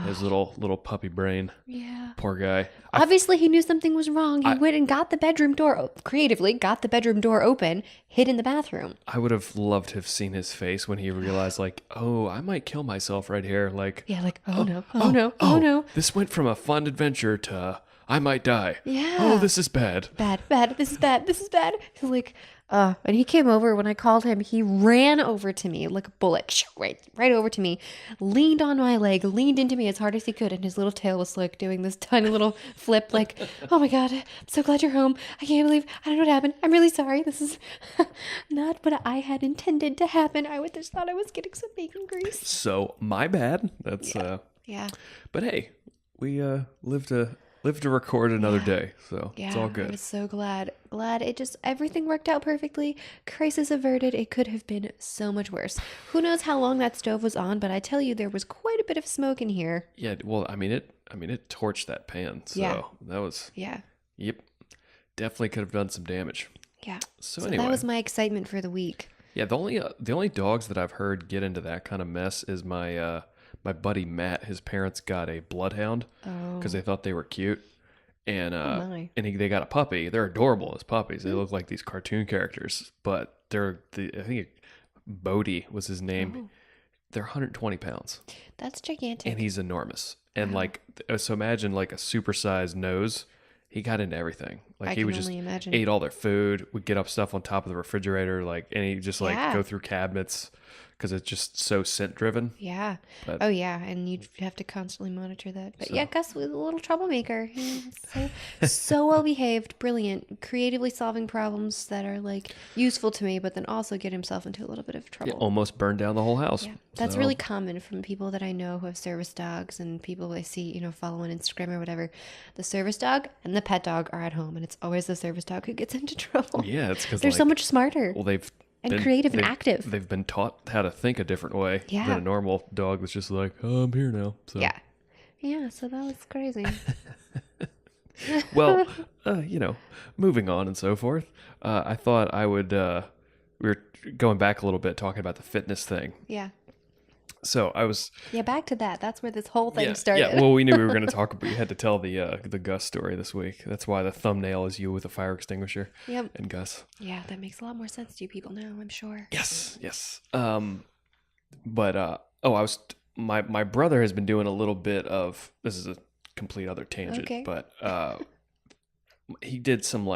His little puppy brain. Yeah. Poor guy. Obviously, he knew something was wrong. He went and got the bedroom door, creatively got the bedroom door open, hid in the bathroom. I would have loved to have seen his face when he realized, like, oh, I might kill myself right here. Like, yeah, like, oh no. This went from a fun adventure to I might die. Yeah. Oh, this is bad. Bad. This is bad. He's like, and he came over when I called him. He ran over to me like a bullet, right over to me, leaned on my leg, leaned into me as hard as he could, and his little tail was like doing this tiny little flip, like, oh my God, I'm so glad you're home. I can't believe, I don't know what happened. I'm really sorry. This is not what I had intended to happen. I would just thought I was getting some bacon grease. So my bad. That's Yeah. But hey, we live to record another day, so it's all good. I was so glad it just, everything worked out perfectly. Crisis averted. It could have been so much worse. Who knows how long that stove was on, but I tell you, there was quite a bit of smoke in here. Yeah, well, I mean it torched that pan, so that was yep, definitely could have done some damage. Yeah. So anyway, that was my excitement for the week. Yeah, the only dogs that I've heard get into that kind of mess is my my buddy Matt. His parents got a bloodhound because they thought they were cute, and they got a puppy. They're adorable as puppies. They look like these cartoon characters, but I think Bodhi was his name. They're 120 pounds. That's gigantic. And he's enormous. And so imagine like a supersized nose. He got into everything. Like he would just ate all their food, would get up stuff on top of the refrigerator, and he just go through cabinets because it's just so scent driven. Yeah. And you'd have to constantly monitor that. But Gus was a little troublemaker. He's so well behaved, brilliant, creatively solving problems that are like useful to me, but then also get himself into a little bit of trouble. Yeah, almost burned down the whole house. Yeah. That's really common from people that I know who have service dogs and people I see, follow on Instagram or whatever. The service dog and the pet dog are at home, and it's always the service dog who gets into trouble. Yeah, it's because they're so much smarter. Well, creative and active. They've been taught how to think a different way than a normal dog that's just like, oh, I'm here now. So. Yeah, so that was crazy. Well, moving on and so forth, I thought I would, we were going back a little bit talking about the fitness thing. Yeah. So I was... Yeah, back to that. That's where this whole thing started. Yeah, well, we knew we were going to talk, but you had to tell the Gus story this week. That's why the thumbnail is you with a fire extinguisher and Gus. Yeah, that makes a lot more sense to you people now, I'm sure. Yes. My brother has been doing a little bit of... This is a complete other tangent, but he did some,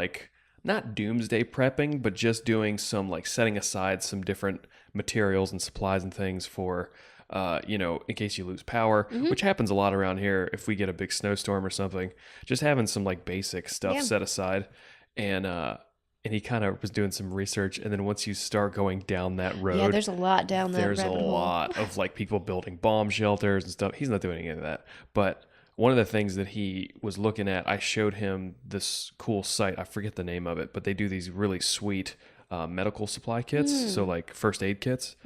not doomsday prepping, but just doing some, setting aside some different materials and supplies and things for... in case you lose power, which happens a lot around here. If we get a big snowstorm or something, just having some basic stuff set aside, and he kind of was doing some research. And then once you start going down that road, there's a lot down that There's a rabbit hole. lot of people building bomb shelters and stuff. He's not doing any of that, but one of the things that he was looking at, I showed him this cool site. I forget the name of it, but they do these really sweet medical supply kits, so first aid kits,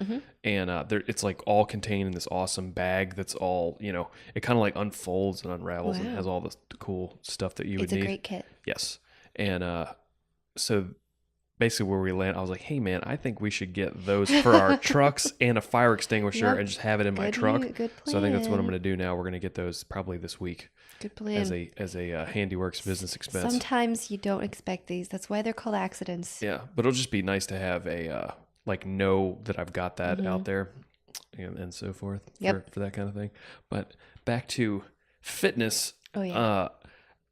and it's all contained in this awesome bag that's all it kind of unfolds and unravels and has all the cool stuff that you would need. It's a great kit. Yes, and so basically where we land, I was like, hey man, I think we should get those for our trucks and a fire extinguisher and just have it in my truck. Good plan. So I think that's what I'm going to do now. We're going to get those probably this week. Good plan. As a Handyworks business expense. Sometimes you don't expect these. That's why they're called accidents. Yeah, but it'll just be nice to have a know that I've got that out there, and so forth for that kind of thing. But back to fitness. Oh yeah.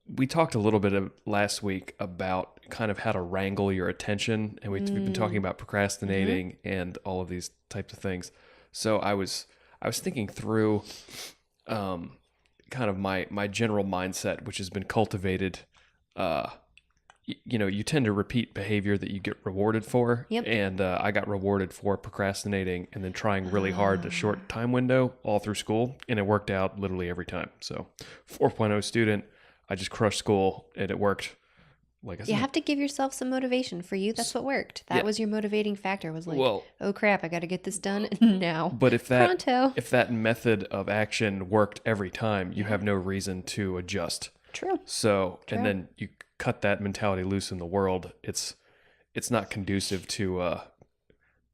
We talked a little bit last week about kind of how to wrangle your attention, and we've been talking about procrastinating and all of these types of things. So I was thinking through kind of my general mindset, which has been cultivated. You tend to repeat behavior that you get rewarded for. And I got rewarded for procrastinating and then trying really hard to short time window all through school, and it worked out literally every time. So 4.0 student, I just crushed school and it worked. Like I said, you have to give yourself some motivation. For you, that's what worked. That was your motivating factor. Was oh crap, I got to get this done now. But if that method of action worked every time, you have no reason to adjust. True. So and then you cut that mentality loose in the world. It's not conducive to.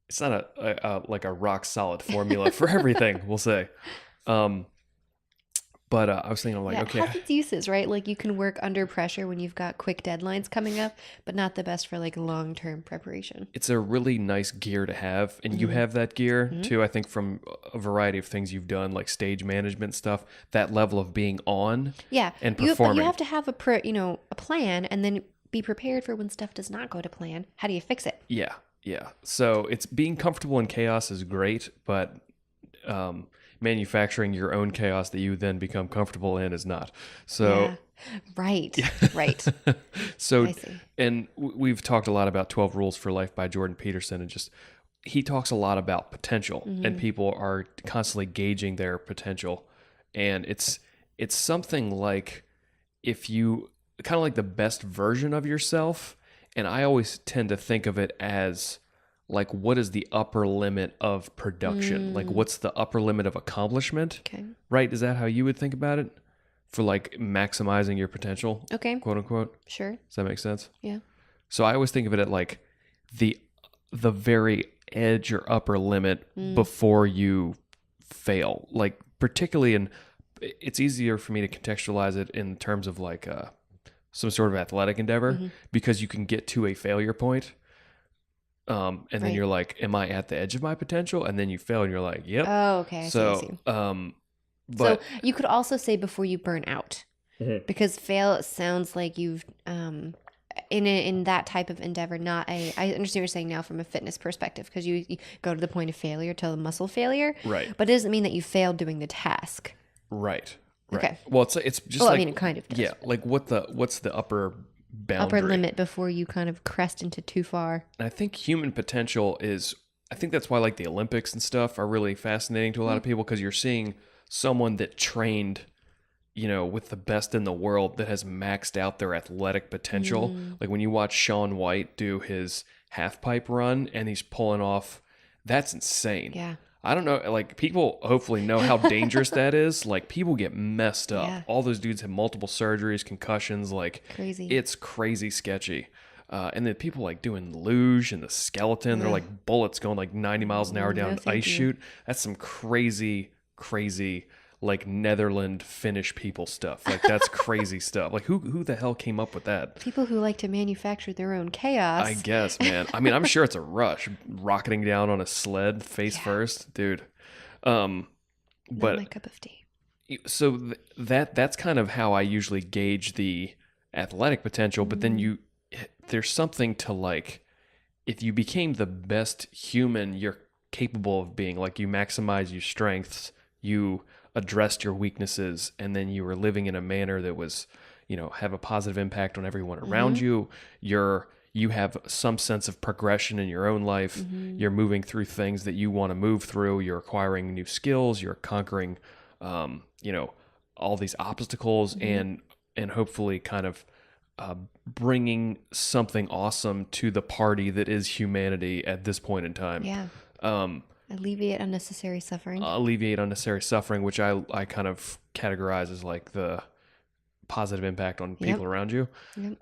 It's not a rock solid formula for everything. We'll say. But I was thinking, like, okay. It has its uses, right? Like you can work under pressure when you've got quick deadlines coming up, but not the best for like long-term preparation. It's a really nice gear to have. And you have that gear too, I think, from a variety of things you've done, like stage management stuff, that level of being on and performing. You have to have a plan and then be prepared for when stuff does not go to plan. How do you fix it? Yeah. Yeah. So it's being comfortable in chaos is great, but manufacturing your own chaos that you then become comfortable in is not. So right. So I see. And we've talked a lot about 12 Rules for Life by Jordan Peterson, and just he talks a lot about potential, and people are constantly gauging their potential, and it's something like if you kind of like the best version of yourself. And I always tend to think of it as like, what is the upper limit of production? Like, what's the upper limit of accomplishment? Okay. Right? Is that how you would think about it? For like maximizing your potential? Okay. Quote unquote. Sure. Does that make sense? Yeah. So I always think of it at like the very edge or upper limit before you fail. Like, particularly it's easier for me to contextualize it in terms of like some sort of athletic endeavor, because you can get to a failure point, and then you're like, am I at the edge of my potential? And then you fail and you're like, yep. Oh, okay. I see. But so you could also say before you burn out, because fail sounds like you've in that type of endeavor, I understand what you're saying now from a fitness perspective, because you go to the point of failure till the muscle failure, right. But it doesn't mean that you failed doing the task. Right. Okay. Well, it's just well, like, I mean, it kind of does. Yeah. Like what's the upper boundary? Upper limit before you kind of crest into too far. And I think human potential I think that's why like the Olympics and stuff are really fascinating to a lot of people, because you're seeing someone that trained, with the best in the world, that has maxed out their athletic potential. Like when you watch Shaun White do his half pipe run and he's pulling off, that's insane. Yeah. I don't know, like people hopefully know how dangerous that is. Like people get messed up. Yeah. All those dudes have multiple surgeries, concussions, like Crazy. It's crazy sketchy. And then people like doing luge and the skeleton, they're like bullets going like 90 miles an hour down an ice chute. That's some crazy, like Netherland Finnish people stuff. Like that's crazy stuff. Like who the hell came up with that? People who like to manufacture their own chaos. I guess, man. I mean, I'm sure it's a rush, rocketing down on a sled face first, dude. Not But my cup of tea. so that's kind of how I usually gauge the athletic potential. But then there's something to like, if you became the best human you're capable of being, like you maximize your strengths, you addressed your weaknesses, and then you were living in a manner that was, have a positive impact on everyone around you. You have some sense of progression in your own life. You're moving through things that you want to move through. You're acquiring new skills. You're conquering, all these obstacles, and hopefully kind of bringing something awesome to the party that is humanity at this point in time. Yeah. Alleviate unnecessary suffering. Which I kind of categorize as like the positive impact on people around you. Yep.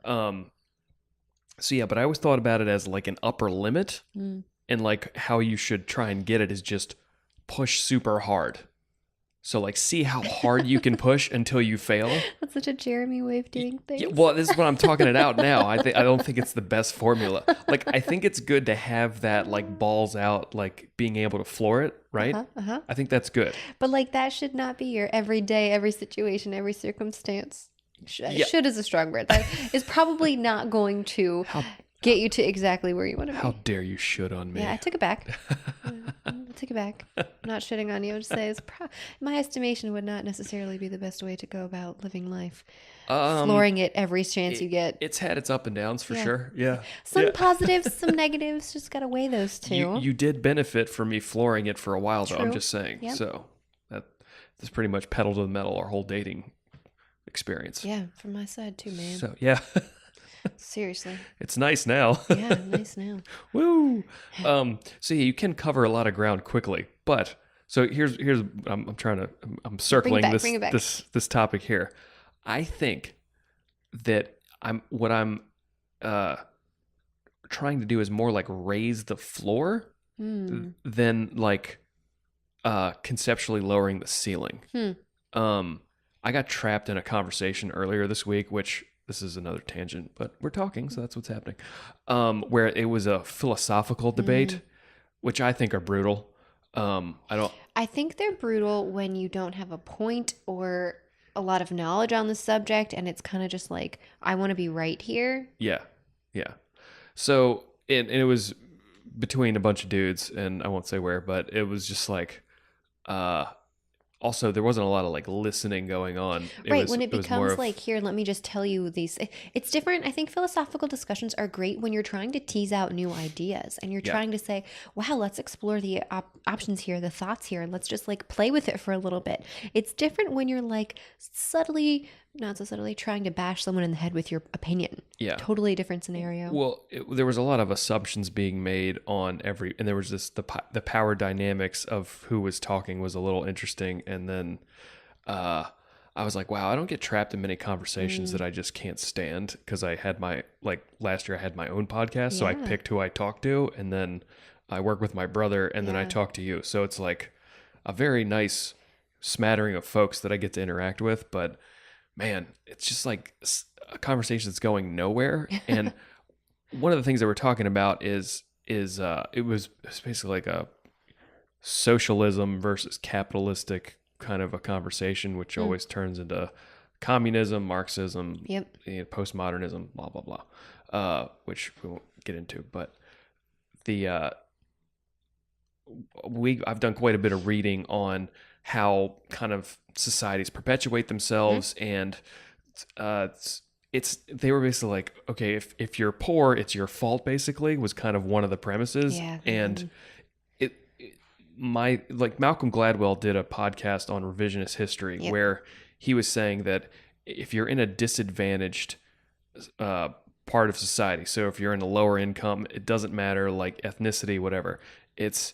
So yeah, but I always thought about it as like an upper limit, and like how you should try and get it is just push super hard. So like see how hard you can push until you fail. That's such a Jeremy way of doing things. Yeah, well, this is what I'm talking it out now. I don't think it's the best formula. Like I think it's good to have that like balls out, like being able to floor it, right? I think that's good. But like that should not be your every day, every situation, every circumstance. Should is a strong word. That is probably not going to get you to exactly where you want to be. How dare you should on me? Yeah, I took it back. I took it back. I'm not shitting on you. I would just say my estimation would not necessarily be the best way to go about living life. Flooring it every chance you get. It's had its up and downs for sure. Yeah. Some positives, some negatives. Just got to weigh those two. You did benefit from me flooring it for a while, though. I'm just saying. Yep. So that's pretty much pedal to the metal our whole dating experience. Yeah, from my side too, man. So yeah. Seriously. It's nice now. Yeah, nice now. Woo. So yeah, you can cover a lot of ground quickly, but so here's I'm circling this topic here. I think that I'm trying to do is more like raise the floor than like conceptually lowering the ceiling. I got trapped in a conversation earlier this week, which this is another tangent, but we're talking, so that's what's happening. Where it was a philosophical debate, which I think are brutal. I think they're brutal when you don't have a point or a lot of knowledge on the subject, and it's kind of just like, I want to be right here. Yeah. So it was between a bunch of dudes, and I won't say where, but it was just like, also there wasn't a lot of like listening going on. When it becomes like, here, let me just tell you these. It's different. I think philosophical discussions are great when you're trying to tease out new ideas and you're trying to say, wow, let's explore the options here, the thoughts here, and let's just like play with it for a little bit. It's different when you're like subtly, not so subtly, trying to bash someone in the head with your opinion. Yeah. Totally different scenario. Well, there was a lot of assumptions being made on and there was the power dynamics of who was talking was a little interesting. And then I was like, wow, I don't get trapped in many conversations that I just can't stand, because I had last year I had my own podcast, so I picked who I talked to, and then I work with my brother, and then I talk to you. So it's like a very nice smattering of folks that I get to interact with, but man, it's just like a conversation that's going nowhere. And one of the things that we're talking about is it was basically like a socialism versus capitalistic kind of a conversation, which always turns into communism, Marxism, postmodernism, blah blah blah, which we won't get into. But I've done quite a bit of reading on how kind of societies perpetuate themselves, and they were basically like, okay, if you're poor, it's your fault, basically, was kind of one of the premises. And Malcolm Gladwell did a podcast on revisionist history where he was saying that if you're in a disadvantaged part of society, so if you're in a lower income, it doesn't matter, like ethnicity, whatever, it's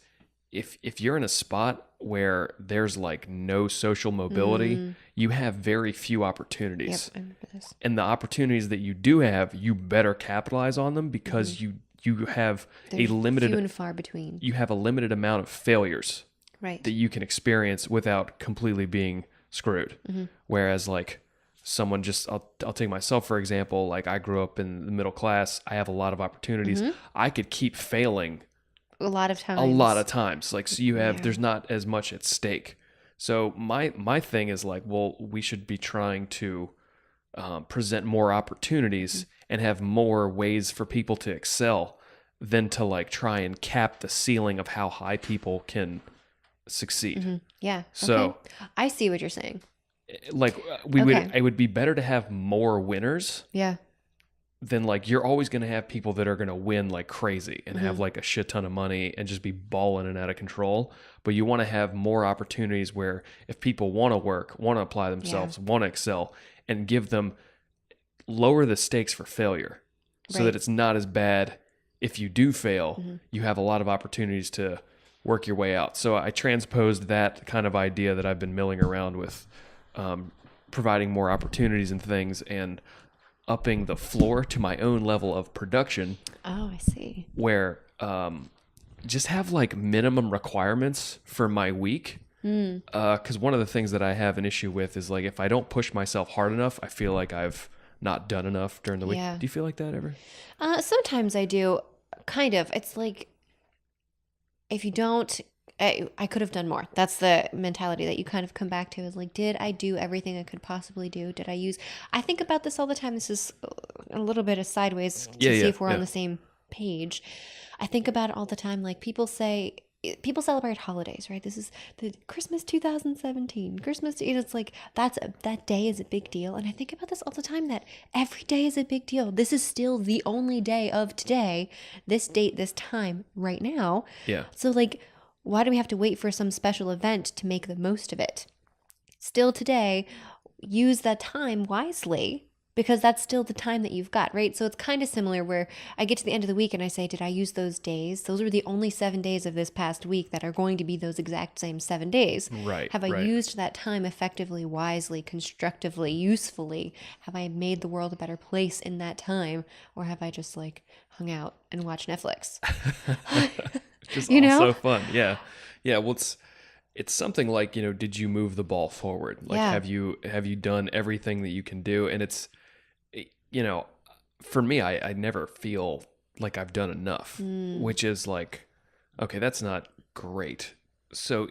if you're in a spot where there's like no social mobility, you have very few opportunities. I remember this. And the opportunities that you do have, you better capitalize on them, because you have There's a limited, few and far between. You have a limited amount of failures that you can experience without completely being screwed. Whereas like someone I'll take myself for example, like I grew up in the middle class. I have a lot of opportunities. I could keep failing a lot of times. Like, so you have, there's not as much at stake. So my thing is like, well, we should be trying to present more opportunities and have more ways for people to excel than to like try and cap the ceiling of how high people can succeed. Yeah. So okay. I see what you're saying. Like it would be better to have more winners. Yeah. Then like you're always going to have people that are going to win like crazy and have like a shit ton of money and just be balling and out of control. But you want to have more opportunities where if people want to work, want to apply themselves, want to excel, and give them, lower the stakes for failure so that it's not as bad. If you do fail, you have a lot of opportunities to work your way out. So I transposed that kind of idea that I've been milling around with, providing more opportunities and things, and upping the floor to my own level of production. Oh, I see. Where just have like minimum requirements for my week. Because one of the things that I have an issue with is like if I don't push myself hard enough, I feel like I've not done enough during the week. Do you feel like that ever? Sometimes I do. Kind of. It's like if you don't, I could have done more. That's the mentality that you kind of come back to, is like, did I do everything I could possibly do? I think about this all the time. This is a little bit of sideways to see if we're on the same page. I think about it all the time. Like people celebrate holidays, right? This is the Christmas 2017. It's like that day is a big deal. And I think about this all the time, that every day is a big deal. This is still the only day of today, this date, this time, right now. Yeah. So like, why do we have to wait for some special event to make the most of it? Still today, use that time wisely, because that's still the time that you've got, right? So it's kind of similar where I get to the end of the week and I say, did I use those days? Those are the only 7 days of this past week that are going to be those exact same 7 days. Right. Have I used that time effectively, wisely, constructively, usefully? Have I made the world a better place in that time? Or have I just like hung out and watched Netflix? Just so fun. Yeah. Well, it's something like, did you move the ball forward? Like, Yeah. have you done everything that you can do? And it's, for me, I never feel like I've done enough, which is like, okay, that's not great. So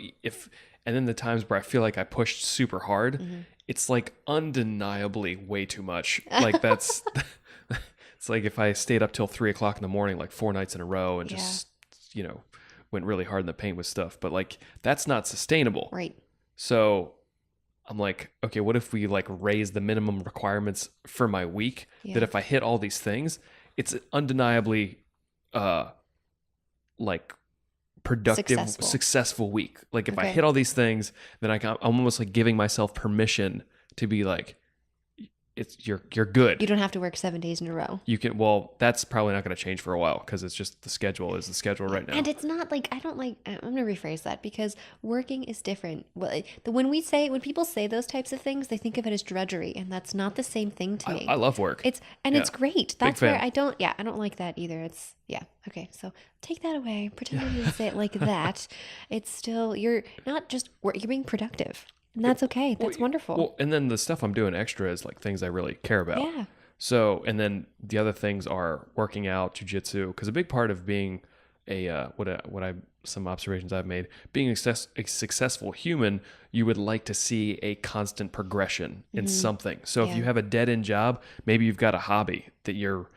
and then the times where I feel like I pushed super hard, it's like undeniably way too much. Like that's, it's like if I stayed up till 3:00 in the morning, like 4 nights in a row and just, went really hard in the paint with stuff, but like that's not sustainable. Right. So I'm like, okay, what if we like raise the minimum requirements for my week, that if I hit all these things, it's undeniably like productive, successful week. Like if I hit all these things, then I'm almost like giving myself permission to be like, you're good. You don't have to work 7 days in a row. You can. Well, that's probably not going to change for a while because it's just the schedule is the schedule right now. And it's not like I'm going to rephrase that because working is different. When people say those types of things, they think of it as drudgery, and that's not the same thing to me. I love work. It's great. That's where I don't like that either. It's okay. So take that away. Pretend I didn't say it like that. It's still, you're not just you're being productive. And that's okay. That's wonderful. Well, and then the stuff I'm doing extra is like things I really care about. Yeah. So, and then the other things are working out, jujitsu, because a big part of being some observations I've made, being a successful human, you would like to see a constant progression in something. So if you have a dead end job, maybe you've got a hobby that you're,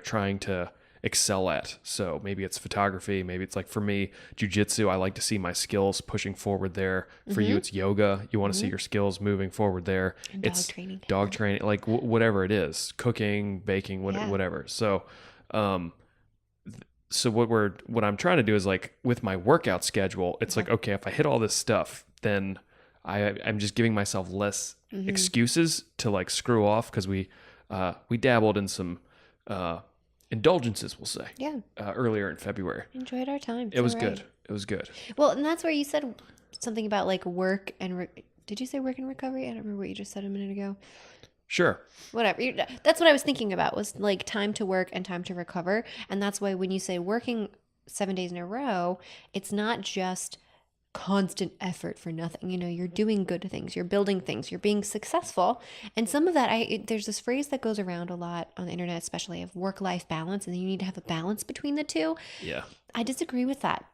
trying to excel at. So maybe it's photography, maybe it's like for me, jujitsu. I like to see my skills pushing forward there. For you, it's yoga. You want to see your skills moving forward there. And it's dog training, like whatever it is, cooking, baking, whatever. So, so what I'm trying to do is like with my workout schedule, it's like, okay, if I hit all this stuff, then I'm just giving myself less excuses to like screw off. Cause we dabbled in some, indulgences, we'll say. Yeah. Earlier in February. Enjoyed our time. It was good. It was good. Well, and that's where you said something about like work and did you say work and recovery? I don't remember what you just said a minute ago. Sure. Whatever. That's what I was thinking about was like time to work and time to recover. And that's why when you say working 7 days in a row, it's not just constant effort for nothing. You're doing good things, you're building things, you're being successful. And some of that, there's this phrase that goes around a lot on the internet, especially of work-life balance, and you need to have a balance between the two. Yeah. I disagree with that.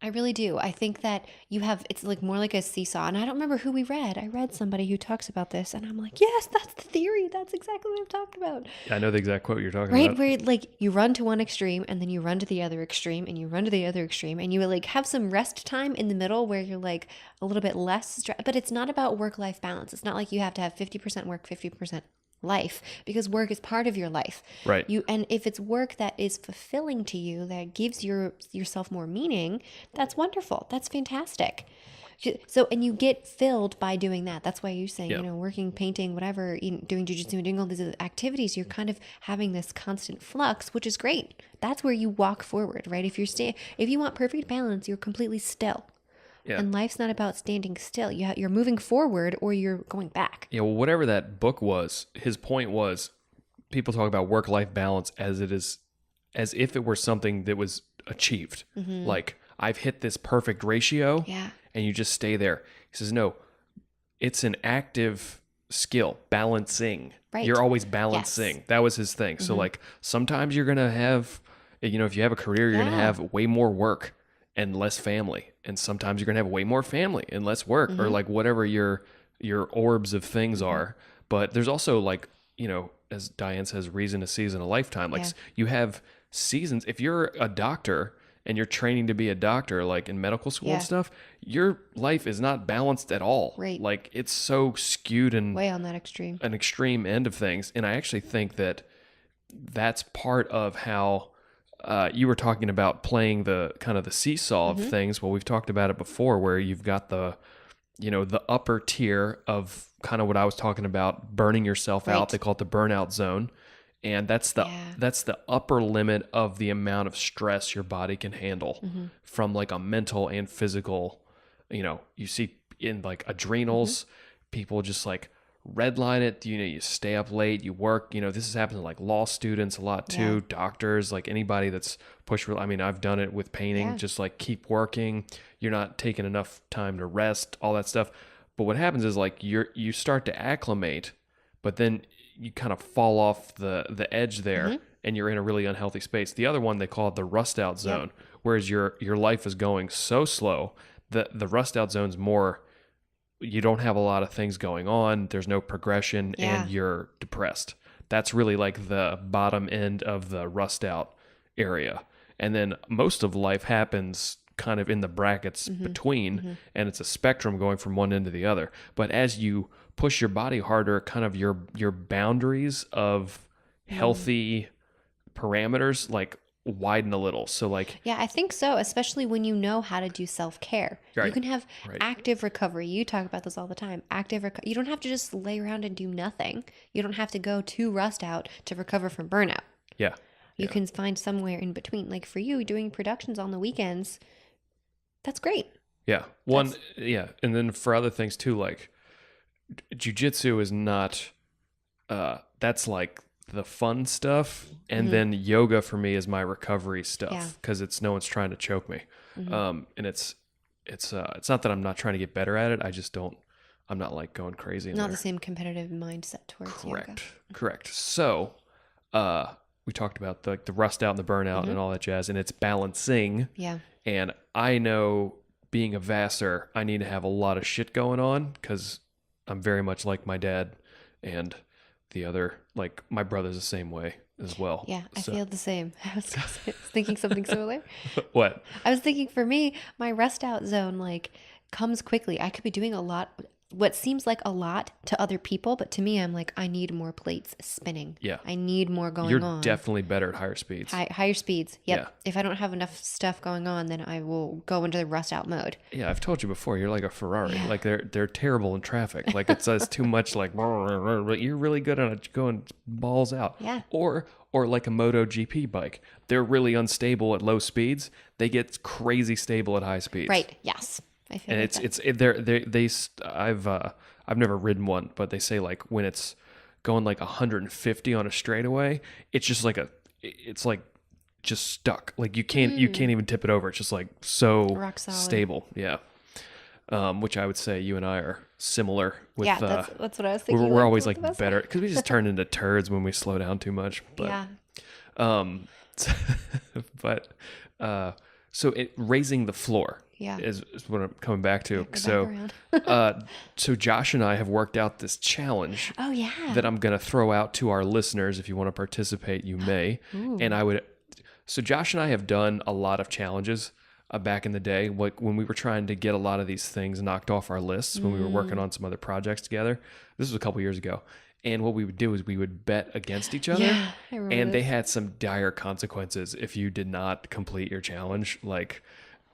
I really do. I think that it's like more like a seesaw. And I don't remember who we read. I read somebody who talks about this and I'm like, yes, that's the theory. That's exactly what I'm talking about. I know the exact quote you're talking about. Right, where like you run to one extreme and then you run to the other extreme and you run to the other extreme and you like have some rest time in the middle where you're like a little bit less but it's not about work-life balance. It's not like you have to have 50% work, 50% life, because work is part of your life. Right. And if it's work that is fulfilling to you, that gives yourself more meaning, that's wonderful. That's fantastic. So, and you get filled by doing that. That's why you're saying, working, painting, whatever, doing jujitsu and doing all these activities, you're kind of having this constant flux, which is great. That's where you walk forward, right? If you want perfect balance, you're completely still. Yeah. And life's not about standing still. You're moving forward or you're going back. Yeah, well, whatever that book was, his point was people talk about work-life balance as if it were something that was achieved. Mm-hmm. Like, I've hit this perfect ratio, and you just stay there. He says, no, it's an active skill, balancing. Right. You're always balancing. Yes. That was his thing. Mm-hmm. So, like, sometimes you're going to have, if you have a career, you're going to have way more work and less family. And sometimes you're going to have way more family and less work, or like whatever your orbs of things are. But there's also like, as Diane says, reason, a season, a lifetime. Like you have seasons. If you're a doctor and you're training to be a doctor, like in medical school and stuff, your life is not balanced at all. Right. Like it's so skewed and way on that extreme, an extreme end of things. And I actually think that that's part of how you were talking about playing the kind of the seesaw of things. Well, we've talked about it before, where you've got the upper tier of kind of what I was talking about, burning yourself out. They call it the burnout zone. And that's the upper limit of the amount of stress your body can handle from like a mental and physical, you see in like adrenals, people just like redline it. You stay up late, you work. This has happened to like law students a lot too, doctors, like anybody that's pushed. I mean, I've done it with painting, just like keep working. You're not taking enough time to rest, all that stuff. But what happens is like you start to acclimate, but then you kind of fall off the edge there and you're in a really unhealthy space. The other one, they call it the rust out zone, whereas your life is going so slow that the rust out zone's more, you don't have a lot of things going on. There's no progression and you're depressed. That's really like the bottom end of the rust out area. And then most of life happens kind of in the brackets between, and it's a spectrum going from one end to the other. But as you push your body harder, kind of your boundaries of healthy parameters like widen a little. So like, I think so, especially when you know how to do self-care. You can have active recovery. You talk about this all the time. You don't have to just lay around and do nothing. You don't have to go to rust out to recover from burnout. You can find somewhere in between. Like for you, doing productions on the weekends, that's great. And then for other things too, like jiu-jitsu is not that's like the fun stuff, and then yoga for me is my recovery stuff, because it's no one's trying to choke me. And it's not that I'm not trying to get better at it, I'm not like going crazy. Not the same competitive mindset towards yoga. Correct. So we talked about the rust out and the burnout and all that jazz, and it's balancing. And I know, being a Vassar, I need to have a lot of shit going on, because I'm very much like my dad, and the other, like my brother's the same way as well. I feel the same. I was thinking something similar. What? I was thinking, for me, my rust out zone like comes quickly. I could be doing a lot, what seems like a lot to other people, but to me, I'm like, I need more plates spinning. I need more going on. You're definitely better at higher speeds. Higher speeds. Yep. If I don't have enough stuff going on, then I will go into the rust out mode. I've told you before, you're like a Ferrari. Like they're terrible in traffic. Like it says too much, like, but you're really good at going balls out. Or like a MotoGP bike. They're really unstable at low speeds. They get crazy stable at high speeds. Right. Yes. I feel and like I've never ridden one, but they say like when it's going like 150 on a straightaway, it's just like it's like just stuck. Like you can't even tip it over. It's just like so rock solid. Stable. Which I would say you and I are similar with. That's what I was thinking. We're always like better, because we just turn into turds when we slow down too much. But, so raising the floor is what I'm coming back to. So Josh and I have worked out this challenge that I'm going to throw out to our listeners. If you want to participate, you may. So Josh and I have done a lot of challenges back in the day, like when we were trying to get a lot of these things knocked off our lists, when we were working on some other projects together. This was a couple years ago. And what we would do is we would bet against each other, and they had some dire consequences if you did not complete your challenge. Like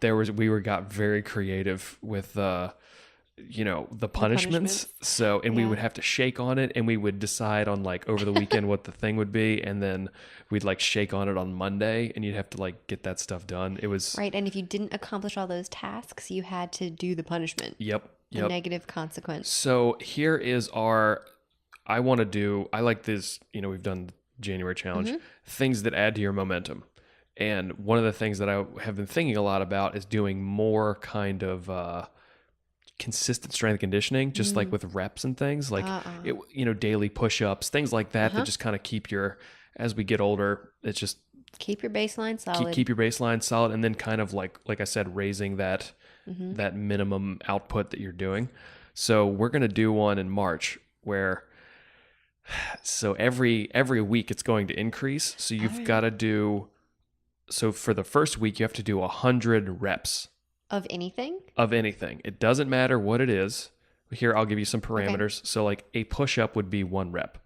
we got very creative with the punishments. So, and we would have to shake on it, and we would decide on like over the weekend what the thing would be, and then we'd like shake on it on Monday, and you'd have to like get that stuff done. It was right. And if you didn't accomplish all those tasks, you had to do the punishment. Yep. The negative consequence. So here is I like this, we've done the January challenge, things that add to your momentum. And one of the things that I have been thinking a lot about is doing more kind of consistent strength and conditioning, just like with reps and things like, daily push-ups, things like that, that just kind of keep as we get older, it's just keep your baseline solid. Keep your baseline solid. And then kind of like I said, raising that minimum output that you're doing. So we're going to do one in March where, so every week it's going to increase. So you've got to do, so for the first week, you have to do 100 reps. Of anything? Of anything. It doesn't matter what it is. Here, I'll give you some parameters. Okay. So like a push-up would be 1 rep.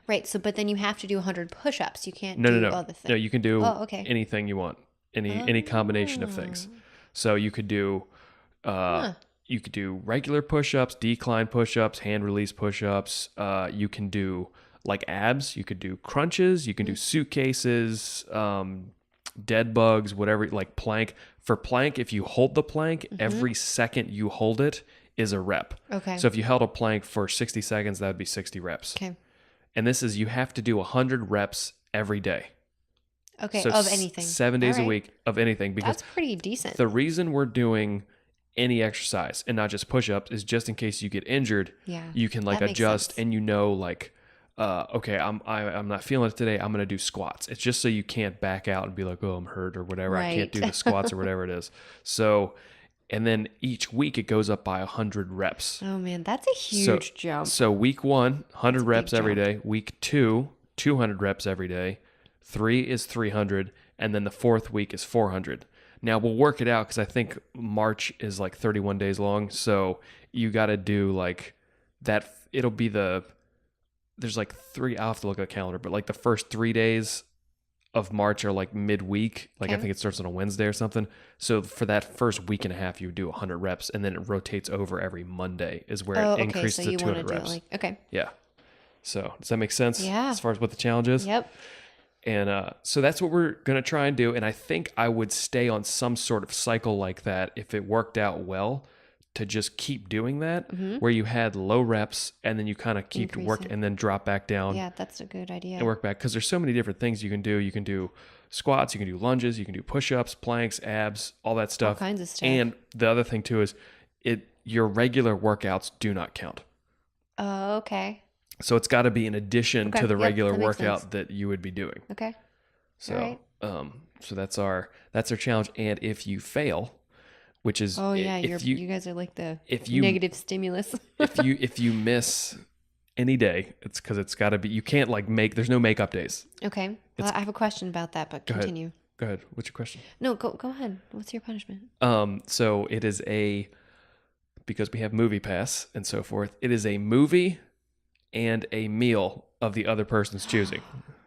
Right. So, but then you have to do 100 push-ups. You can't do other things. No, you can do anything you want. Any combination of things. So you could do, you could do regular push-ups, decline push-ups, hand release push-ups. You can do like abs. You could do crunches. You can do suitcases, dead bugs, whatever, like plank. For plank, if you hold the plank, every second you hold it is a rep. Okay. So if you held a plank for 60 seconds, that would be 60 reps. Okay. And this is, you have to do 100 reps every day. Okay, So of anything. 7 days a week of anything. Because that's pretty decent. the reason we're doing any exercise and not just push-ups is just in case you get injured. Yeah, you can like adjust and like, okay, I'm not feeling it today. I'm going to do squats. It's just so you can't back out and be like, oh, I'm hurt or whatever. Right. I can't do the squats or whatever it is. So, and then each week it goes up by 100 reps. Oh man, that's a huge jump. So week 1, 100 reps every day. Week 2, 200 reps every day. 3 is 300. And then the 4th week is 400. Now we'll work it out because I think March is like 31 days long. So you got to do like that. It'll be there's like 3, I'll have to look at the calendar, but like the first 3 days of March are like midweek. Like I think it starts on a Wednesday or something. So for that first week and a half, you do 100 reps and then it rotates over every Monday is where it increases to 200 reps. Yeah. So does that make sense? Yeah. As far as what the challenge is? Yep. And so that's what we're going to try and do. And I think I would stay on some sort of cycle like that if it worked out well, to just keep doing that, where you had low reps and then you kind of keep working and then drop back down. Yeah, that's a good idea. And work back. Because there's so many different things you can do. You can do squats, you can do lunges, you can do push-ups, planks, abs, all that stuff. All kinds of stuff. And the other thing too is your regular workouts do not count. Oh, okay. So it's got to be in addition to the regular workout sense. that you would be doing. Okay. So, all right. So that's our challenge. And if you fail, which is you guys are like the negative stimulus. if you miss any day, it's because it's got to be. You can't like there's no makeup days. Okay. Well, I have a question about that, but continue. Go ahead. What's your question? No, go ahead. What's your punishment? So it is because we have Movie Pass and so forth. It is a movie and a meal of the other person's choosing.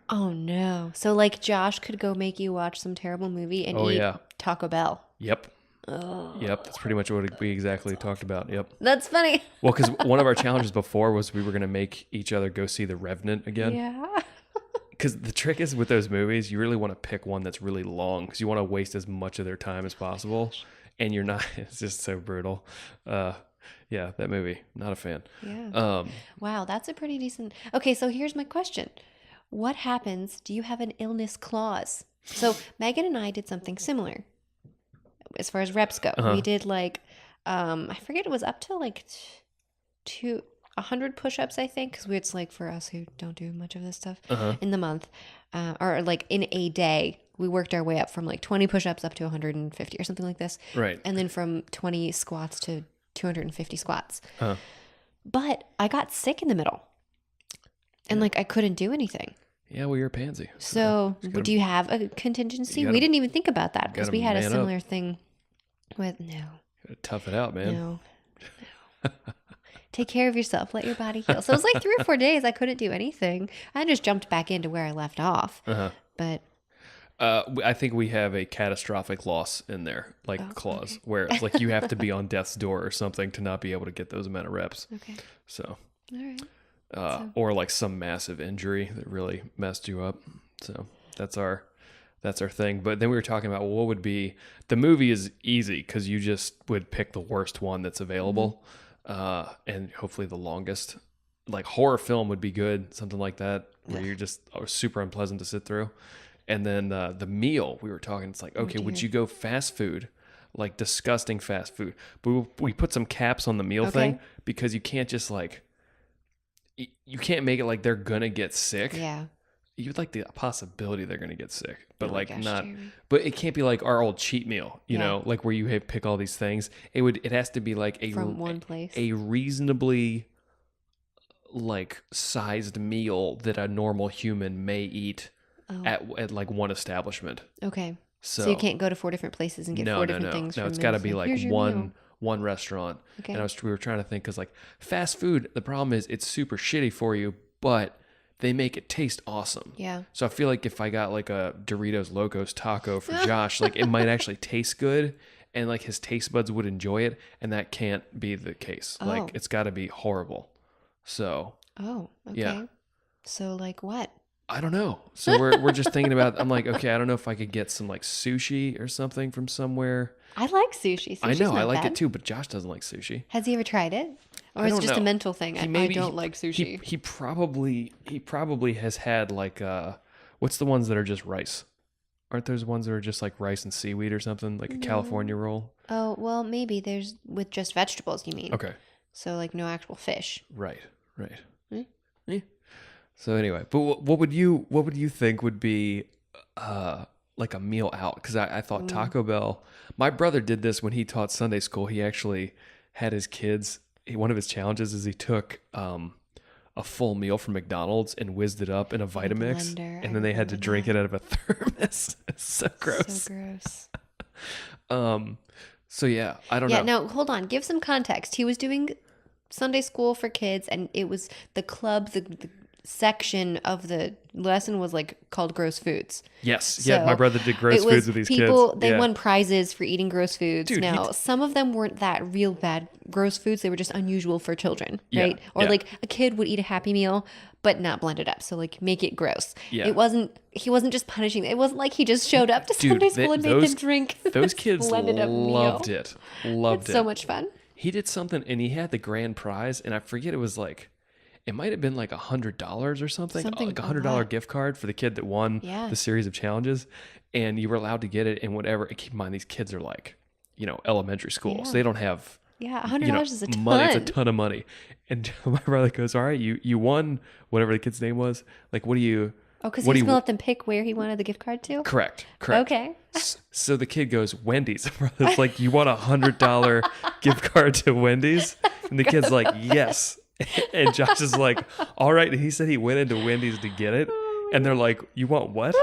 Oh no! So like Josh could go make you watch some terrible movie and eat Taco Bell. Yep. Oh. Yep. That's pretty much what we exactly talked about. Yep. That's funny. Well, because one of our challenges before was we were going to make each other go see The Revenant again. Yeah. Because the trick is with those movies, you really want to pick one that's really long because you want to waste as much of their time as possible. And you're not, it's just so brutal. Yeah, that movie, not a fan. Yeah. Wow, that's a pretty decent. Okay, so here's my question. What happens? Do you have an illness clause? So Megan and I did something similar as far as reps go. We did like, I forget, it was up to like 100 push-ups, I think, because it's like for us who don't do much of this stuff in the month, or like in a day, we worked our way up from like 20 push-ups up to 150 or something like this. Right. And then from 20 squats to 250 squats. But I got sick in the middle. And like I couldn't do anything. Yeah, well, you're a pansy. So do you have a contingency? We didn't even think about that because we had a similar thing with Gotta tough it out, man. No. Take care of yourself. Let your body heal. So it was like 3 or 4 days I couldn't do anything. I just jumped back into where I left off. But I think we have a catastrophic loss in there, like clause, where it's like you have to be on death's door or something to not be able to get those amount of reps. Okay. So. All right. Or like some massive injury that really messed you up. So that's our thing. But then we were talking about what would be, the movie is easy because you just would pick the worst one that's available, and hopefully the longest. Like horror film would be good, something like that, where you're just super unpleasant to sit through. And then the meal, we were talking, it's like, okay, would you go fast food? Like disgusting fast food. But we put some caps on the meal thing because you can't just like, you can't make it like they're gonna get sick. Yeah. You'd like the possibility they're gonna get sick, but not. Jeremy. But it can't be like our old cheat meal, you know, like where you pick all these things. It has to be like from one place, a reasonably like sized meal that a normal human may eat at like one establishment. Okay. So you can't go to 4 different places and get 4 different things. No, it's got to be like one restaurant. Okay. And we were trying to think, because like fast food, the problem is it's super shitty for you, but they make it taste awesome. Yeah. So I feel like if I got like a Doritos Locos taco for Josh, like it might actually taste good and like his taste buds would enjoy it. And that can't be the case. Like it's got to be horrible. So. Oh, okay. Yeah. So like what? I don't know. So we're just thinking about. I'm like, okay, I don't know if I could get some like sushi or something from somewhere. I like sushi. I know, not I like bad. it too, but Josh doesn't like sushi. Has he ever tried it? Or is it just a mental thing? I don't like sushi. He probably has had like what's the ones that are just rice? Aren't those ones that are just like rice and seaweed or something, like a California roll? Oh, well, maybe there's with just vegetables, you mean? Okay. So like no actual fish. Right. Yeah. So anyway, but what would you think would be like a meal out? Because I thought Taco Bell. My brother did this when he taught Sunday school. He actually had his kids. One of his challenges is he took a full meal from McDonald's and whizzed it up in a Vitamix, and then they had to drink it out of a thermos. It's so gross. So gross. So yeah, I don't know. Yeah, no, hold on. Give some context. He was doing Sunday school for kids, and it was the club, the section of the lesson was like called gross foods. Yes. So yeah, my brother did gross foods with these kids. They won prizes for eating gross foods. Dude, now, some of them weren't that real bad gross foods. They were just unusual for children, right? Or like a kid would eat a Happy Meal, but not blend it up. So like make it gross. Yeah. He wasn't just punishing them. It wasn't like he just showed up to Sunday school and made them drink. Those kids loved it. Loved it. So much fun. He did something and he had the grand prize, and I forget, it was like, it might have been like $100 or something like a $100 gift card for the kid that won the series of challenges, and you were allowed to get it and whatever. And keep in mind, these kids are like, elementary school, so they don't have $100 is a ton. Money. It's a ton of money. And my brother goes, "All right, you won whatever the kid's name was. Like, what do you?" Oh, because he was going to let them pick where he wanted the gift card to? Correct. Okay. So the kid goes, "Wendy's." It's like, "You want $100 gift card to Wendy's?" And the kid's like, "Yes." And Josh is like, "All right." And he said he went into Wendy's to get it. And they're like, "You want what?"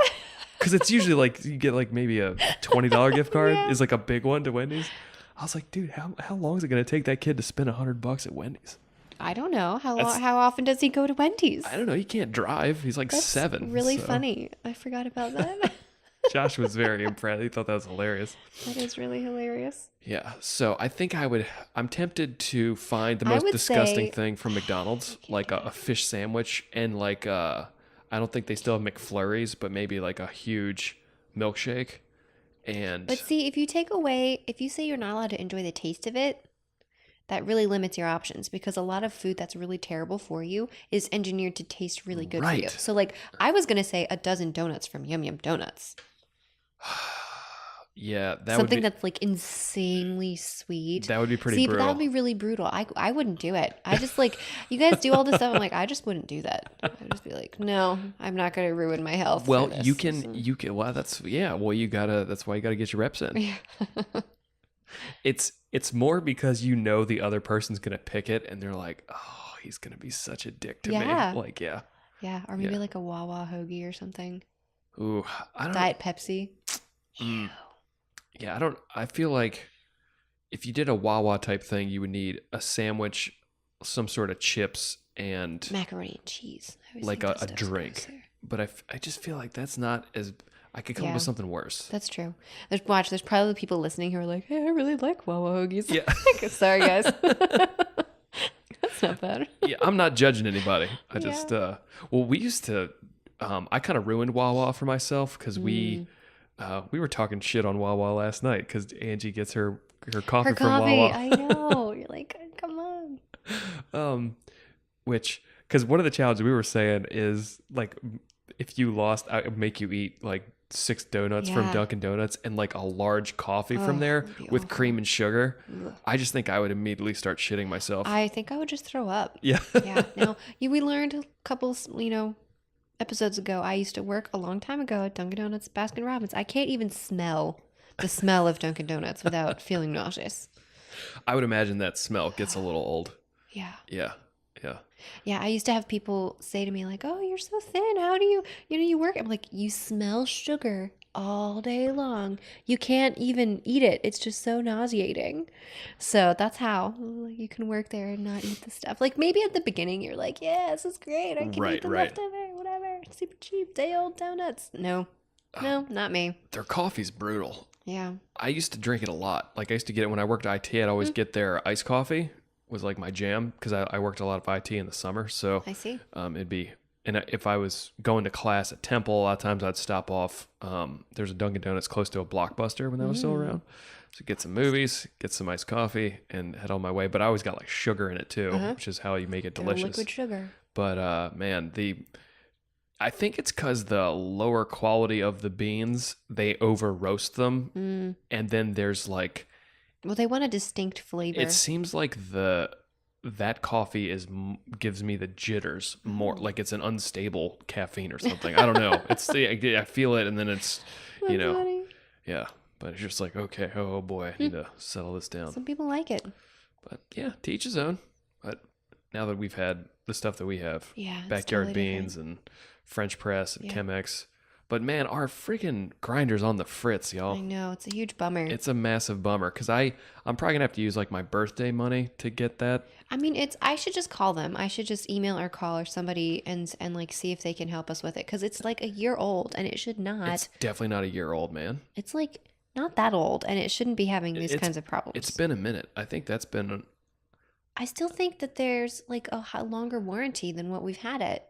Because it's usually like you get like maybe a $20 gift card is like a big one to Wendy's. I was like, dude, how long is it going to take that kid to spend $100 at Wendy's? I don't know. How often does he go to Wendy's? I don't know. He can't drive. He's like That's 7. Really funny. I forgot about that. Josh was very impressed. He thought that was hilarious. That is really hilarious. Yeah. So I think I'm tempted to find the most disgusting thing from McDonald's, like a fish sandwich, and like I don't think they still have McFlurries, but maybe like a huge milkshake. But see, if you say you're not allowed to enjoy the taste of it, that really limits your options, because a lot of food that's really terrible for you is engineered to taste really good for you. So like I was going to say a dozen donuts from Yum Yum Donuts. Yeah, something that's like insanely sweet. That would be pretty brutal. But that would be really brutal. I wouldn't do it. I just like, you guys do all this stuff. I'm like, I just wouldn't do that. I'd just be like, no, I'm not going to ruin my health. Well, you can. Well, that's that's why you gotta get your reps in. Yeah. It's more because the other person's gonna pick it, and they're like, oh, he's gonna be such a dick to me. Like, yeah. Yeah, or maybe like a Wawa hoagie or something. Ooh, I don't. Diet Pepsi. Yeah, I feel like if you did a Wawa type thing, you would need a sandwich, some sort of chips, and macaroni and cheese. Like a drink. But I just feel like that's not as. I could come up with something worse. That's true. There's probably people listening who are like, hey, I really like Wawa hoagies. Yeah. Sorry, guys. That's not bad. Yeah, I'm not judging anybody. I just, we used to, I kind of ruined Wawa for myself because we were talking shit on Wawa last night because Angie gets her coffee from Wawa. I know. You're like, come on. Because one of the challenges we were saying is like, if you lost, I would make you eat like 6 donuts from Dunkin' Donuts and like a large coffee from there with cream and sugar. Ugh. I just think I would immediately start shitting myself. I think I would just throw up. Yeah. Yeah. No, we learned a couple, episodes ago. I used to work a long time ago at Dunkin' Donuts, Baskin Robbins. I can't even smell the smell of Dunkin' Donuts without feeling nauseous. I would imagine that smell gets a little old. Yeah. Yeah. Yeah. Yeah, I used to have people say to me like, "Oh, you're so thin. How do you work?" I'm like, "You smell sugar all day long. You can't even eat it. It's just so nauseating." So that's how you can work there and not eat the stuff. Like maybe at the beginning you're like, "Yeah, this is great. I can eat the leftover, whatever. Super cheap day old donuts." No, not me. Their coffee's brutal. Yeah. I used to drink it a lot. Like I used to get it when I worked at IT. I'd always get their iced coffee. Was like my jam because I worked a lot of IT in the summer, so I see. It'd be and if I was going to class at Temple, a lot of times I'd stop off. There's a Dunkin' Donuts close to a Blockbuster when that was still around. So get some movies, get some iced coffee, and head on my way. But I always got like sugar in it too, which is how you make it delicious. Liquid sugar. But man, I think it's because the lower quality of the beans, they over roast them, and then there's like, well, they want a distinct flavor. It seems like that coffee gives me the jitters more, like it's an unstable caffeine or something. I don't know. I feel it, and then it's Funny. Yeah. But it's just like, okay, oh boy, I need to settle this down. Some people like it. But yeah, to each his own. But now that we've had the stuff that we have, backyard totally beans and French press and Chemex. But man, our freaking grinder's on the fritz, y'all. I know, it's a huge bummer. It's a massive bummer because I'm probably gonna have to use like my birthday money to get that. I mean, I should just call them. I should just email or call or somebody and like see if they can help us with it, because it's like a year old and it should not. It's definitely not a year old, man. It's like not that old, and it shouldn't be having these kinds of problems. It's been a minute. I think that's been. I still think that there's like a longer warranty than what we've had it.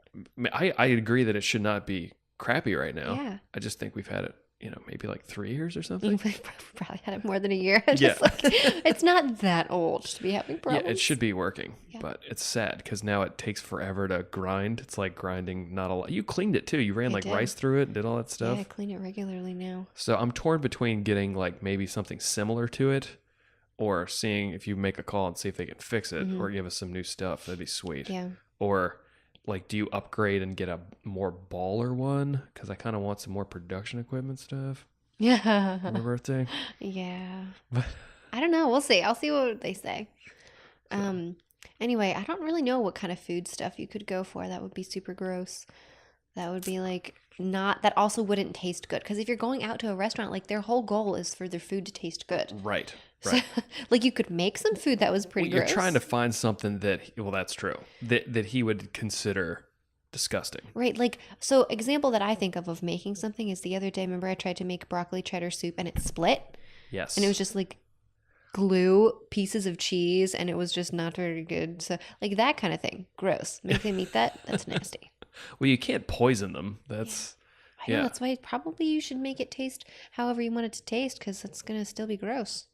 I agree that it should not be crappy right now. Yeah. I just think we've had it, maybe like 3 years or something. We've probably had it more than a year. Yeah. It's not that old to be having problems. Yeah, it should be working, Yeah. but it's sad because now it takes forever to grind. It's like grinding not a lot. You cleaned it too. You ran like rice through it and did all that stuff. Yeah, I clean it regularly now. So I'm torn between getting like maybe something similar to it, or seeing if you make a call and see if they can fix it, or give us some new stuff. That'd be sweet. Yeah. Or like, do you upgrade and get a more baller one? Because I kind of want some more production equipment stuff. Yeah. On my birthday. Yeah. I don't know. We'll see. I'll see what they say. Anyway, I don't really know what kind of food stuff you could go for. That would be super gross. That would be like that also wouldn't taste good. Because if you're going out to a restaurant, like their whole goal is for their food to taste good. Right. So, like you could make some food that was pretty gross. You're trying to find something that's true. That he would consider disgusting. Right. Like, so example that I think of making something is the other day, remember I tried to make broccoli cheddar soup and it split? Yes. And it was just like glue pieces of cheese and it was just not very good. So like that kind of thing. Gross. Make them eat that? That's nasty. Well, you can't poison them. That's... I know, that's why probably you should make it taste however you want it to taste, because it's going to still be gross.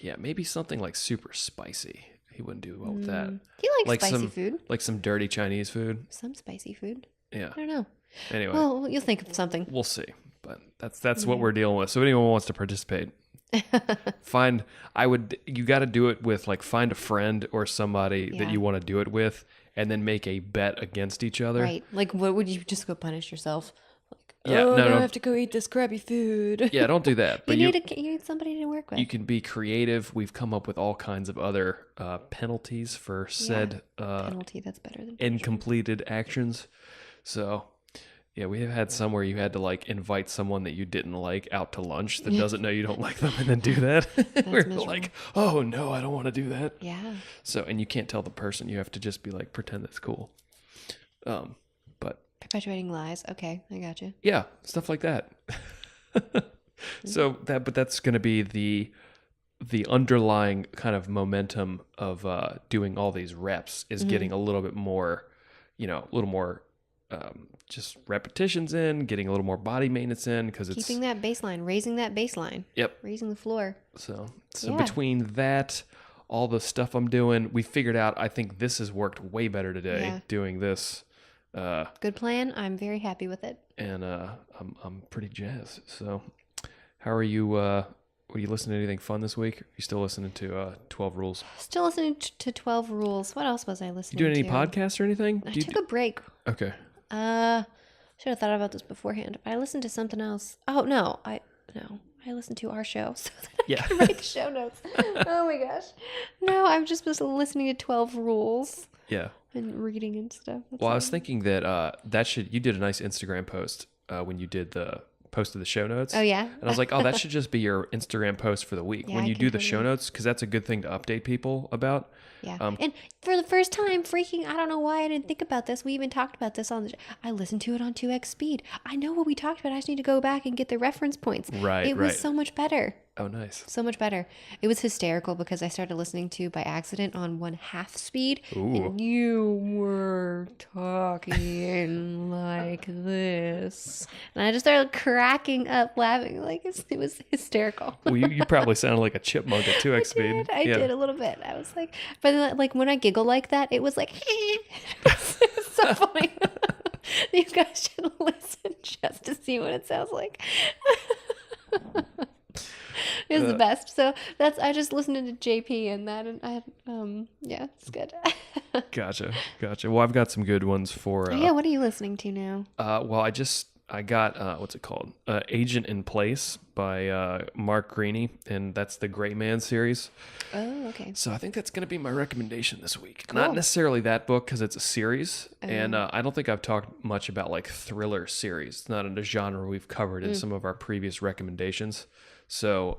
Yeah, maybe something like super spicy. He wouldn't do well with that. He likes like spicy food. Like some dirty Chinese food. Some spicy food. Yeah. I don't know. Anyway. Well, you'll think of something. We'll see. But that's what we're dealing with. So if anyone wants to participate, you got to do it with like find a friend or somebody that you want to do it with, and then make a bet against each other. Right. Like, what would you just go punish yourself? Yeah, no, I have to go eat this crappy food. Yeah, don't do that. But you need somebody to work with. You can be creative. We've come up with all kinds of other penalties for said penalty. That's better than incompleted actions. So, yeah, we have had some where you had to like invite someone that you didn't like out to lunch that doesn't know you don't like them, and then do that. We're like, oh no, I don't want to do that. Yeah. So, and you can't tell the person. You have to just be like, pretend it's cool. But perpetuating lies. Okay, I got you. Yeah, stuff like that. So that's going to be the underlying kind of momentum of doing all these reps is getting a little bit more, just repetitions in, getting a little more body maintenance in, because it's keeping that baseline, raising that baseline. Yep. Raising the floor. So between that, all the stuff I'm doing, we figured out, I think this has worked way better today doing this. Good plan. I'm very happy with it. And I'm pretty jazzed. So how are you? Were you listening to anything fun this week? Are you still listening to 12 Rules? Still listening to 12 Rules. What else was I listening to? You doing any podcasts or anything? I took a break. Okay. Should have thought about this beforehand. But I listened to something else. Oh, no. I listened to our show so that I can write the show notes. Oh my gosh. No, I'm just listening to 12 Rules. Yeah. And reading and stuff. I was thinking that you did a nice Instagram post when you did the post of the show notes. Oh, yeah? And I was like, oh, that should just be your Instagram post for the week. Yeah, when I you can do the totally. show notes, because that's a good thing to update people about. Yeah. And for the first time, I don't know why I didn't think about this. We even talked about this on the show. I listened to it on 2x speed. I know what we talked about. I just need to go back and get the reference points. Right, It was so much better. Oh, nice. So much better. It was hysterical because I started listening to by accident on 1/2 speed. Ooh. And you were talking like this. And I just started cracking up laughing. Like it was hysterical. Well, you probably sounded like a chipmunk at 2x speed. I did a little bit. I was like, but then, like when I giggle like that, it was like, it's so funny. You guys should listen just to see what it sounds like. It was the best. So I just listened to JP and that, and yeah, it's good. Gotcha. Well, I've got some good ones for. Yeah, what are you listening to now? Well, I got what's it called? Agent in Place by Mark Greaney, and that's the Gray Man series. Oh, okay. So I think that's going to be my recommendation this week. Cool. Not necessarily that book because it's a series, and I don't think I've talked much about like thriller series. It's not a genre we've covered in some of our previous recommendations. So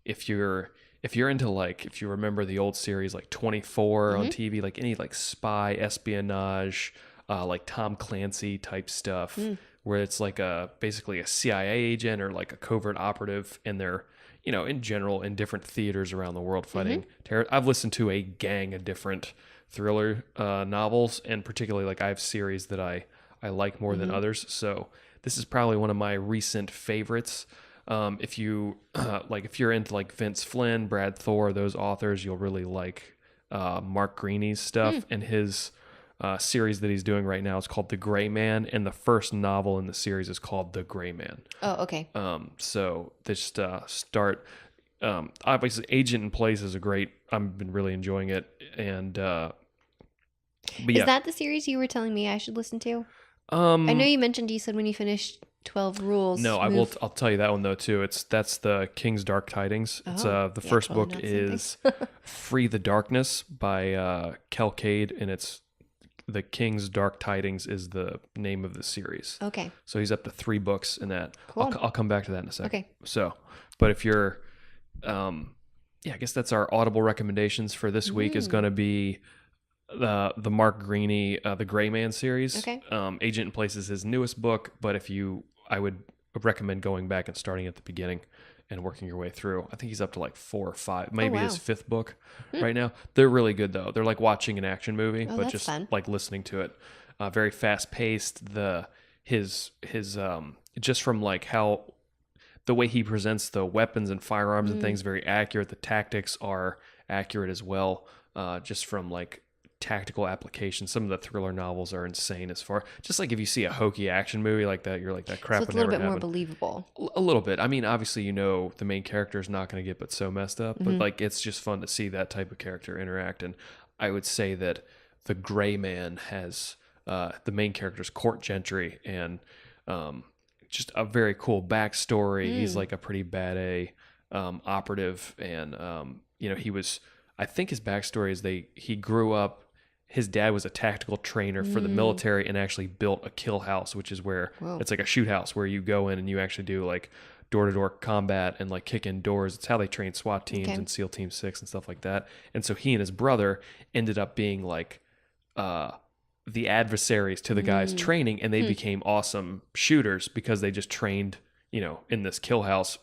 if you're into like, if you remember the old series like 24 on TV, like any like spy espionage, like Tom Clancy type stuff, where it's like basically a CIA agent or like a covert operative, and they're, you know, in general in different theaters around the world fighting terror. I've listened to a gang of different thriller novels, and particularly like I have series that I like more than others. So this is probably one of my recent favorites. If you if you're into like Vince Flynn, Brad Thor, those authors, you'll really like Mark Greaney's stuff, and his series that he's doing right now is called The Gray Man, and the first novel in the series is called The Gray Man. Oh, okay. So just start. Obviously, Agent in Place is a great. I've been really enjoying it, and but yeah. Is that the series you were telling me I should listen to? I know you mentioned, you said when you finished 12 Rules. No, I will. I'll tell you that one though too. That's the King's Dark Tidings. It's the first book is Free the Darkness by Kade, and it's the King's Dark Tidings is the name of the series. Okay. So he's up to 3 books in that. Cool. I'll come back to that in a second. Okay. So, but if you're, I guess that's our Audible recommendations for this week is going to be the Mark Greaney, the Gray Man series. Okay. Agent in Place is his newest book, but I would recommend going back and starting at the beginning and working your way through. I think he's up to like 4 or 5, maybe his 5th book right now. They're really good though. They're like watching an action movie, but just fun. Like listening to it. Very fast paced. His just from like how the way he presents the weapons and firearms and things, very accurate. The tactics are accurate as well. Just from like tactical application. Some of the thriller novels are insane as far, just like if you see a hokey action movie like that, you're like, that crap. So it's a little bit more believable. A little bit. I mean, obviously, you know, the main character is not going to get but so messed up, but like it's just fun to see that type of character interact. And I would say that the Gray Man has the main character's court gentry and just a very cool backstory. He's like a pretty bad operative, and you know, I think his backstory is he grew up. His dad was a tactical trainer for the military and actually built a kill house, which is where it's like a shoot house where you go in and you actually do like door-to-door combat and like kick in doors. It's how they train SWAT teams and SEAL Team 6 and stuff like that. And so he and his brother ended up being like the adversaries to the guy's training, and they became awesome shooters because they just trained, you know, in this kill house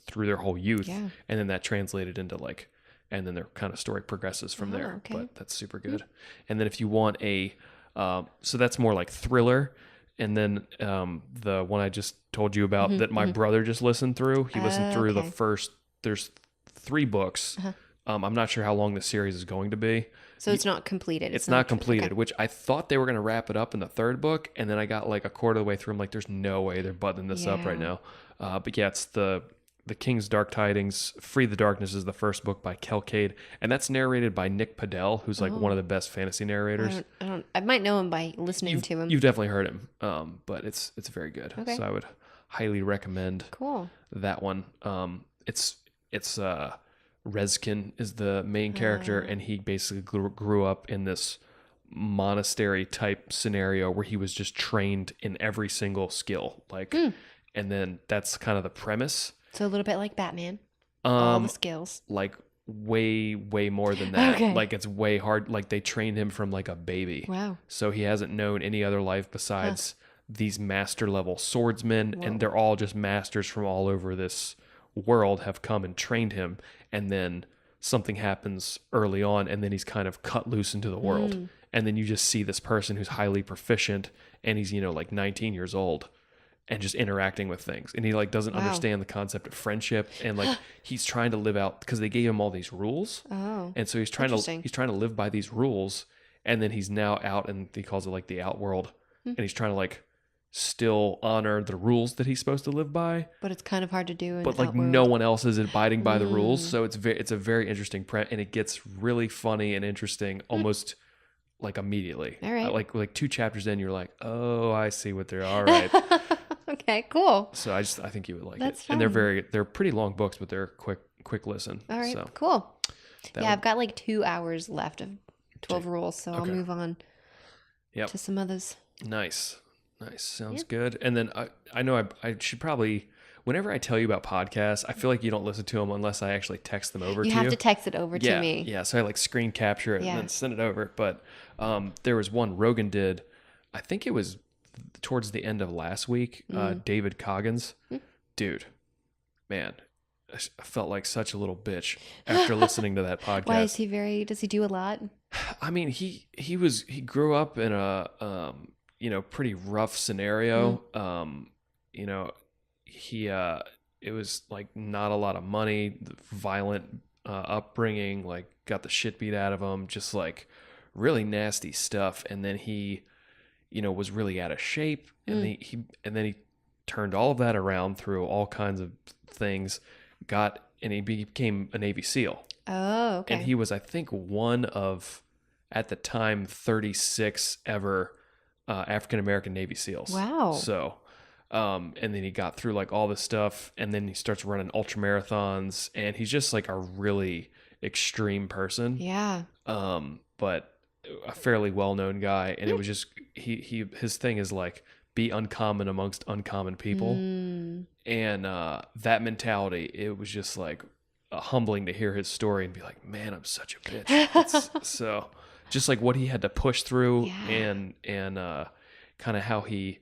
through their whole youth. Yeah. And then that translated into like, and then their kind of story progresses from there. Okay. But that's super good. And then if you want so that's more like thriller. And then the one I just told you about that my brother just listened through, he listened through the first, there's 3 books. I'm not sure how long the series is going to be. So it's not completed. It's not completed, which I thought they were going to wrap it up in the 3rd book. And then I got like a quarter of the way through. I'm like, there's no way they're buttoning this up right now. But yeah, it's the King's Dark Tidings. Free the Darkness is the first book by Kade, and that's narrated by Nick Podehl, who's like one of the best fantasy narrators. I might know him by listening to him. You've definitely heard him, but it's very good. Okay. So I would highly recommend that one. It's Rezkin is the main character, and he basically grew up in this monastery type scenario where he was just trained in every single skill, like, and then that's kind of the premise. So a little bit like Batman. All the skills. Like way more than that. Okay. Like it's way hard. Like they trained him from like a baby. Wow. So he hasn't known any other life besides these master level swordsmen. Whoa. And they're all just masters from all over this world have come and trained him, and then something happens early on, and then he's kind of cut loose into the world. And then you just see this person who's highly proficient, and he's, like 19 years old and just interacting with things. And he like doesn't understand the concept of friendship, and like he's trying to live out, because they gave him all these rules. Oh. And so he's trying to live by these rules, and then he's now out, and he calls it like the outworld. And he's trying to like still honor the rules that he's supposed to live by, but it's kind of hard to do. But like no one else is abiding by the rules, so it's a very interesting and it gets really funny and interesting almost like immediately. All right, like 2 chapters in, you're like, oh, I see what they're all right. Okay, cool. So I think you would like That's it, fun. and they're pretty long books, but they're quick listen. All right, so cool. I've got like 2 hours left of 12 rules, so I'll move on. To some others. Nice. Sounds good. And then I know I should probably, whenever I tell you about podcasts, I feel like you don't listen to them unless I actually text them over to you. You have to text it over to me. Yeah. So I like screen capture it and then send it over. But there was one Rogan did, I think it was towards the end of last week, David Coggins. Dude, man, I felt like such a little bitch after listening to that podcast. Why is he does he do a lot? I mean, he grew up in a pretty rough scenario. It was like not a lot of money, violent upbringing, like got the shit beat out of him, just like really nasty stuff. And then he, was really out of shape, and then he turned all of that around through all kinds of things, and he became a Navy SEAL. Oh, okay. And he was, I think, one of, at the time, 36 ever African-American Navy SEALs. Wow. So, and then he got through like all this stuff, and then he starts running ultra marathons, and he's just like a really extreme person. Yeah. But a fairly well-known guy, and it was just, his thing is like, be uncommon amongst uncommon people. And that mentality, it was just like humbling to hear his story and be like, man, I'm such a bitch. So just like what he had to push through, and kind of how he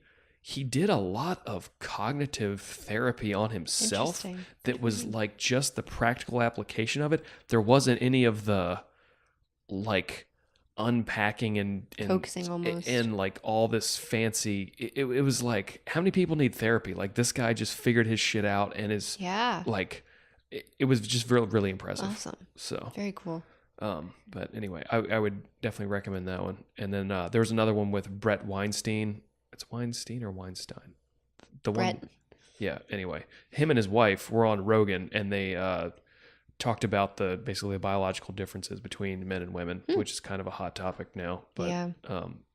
did a lot of cognitive therapy on himself that was like just the practical application of it. There wasn't any of the like unpacking and coaxing almost, and like all this fancy. It was like, how many people need therapy? Like this guy just figured his shit out and is like, it was just really, really impressive. Awesome. So very cool. But anyway, I would definitely recommend that one. And then there was another one with Brett Weinstein. It's Weinstein or Weinstein? Brett. One. Yeah. Anyway, him and his wife were on Rogan, and they talked about basically the biological differences between men and women, which is kind of a hot topic now. But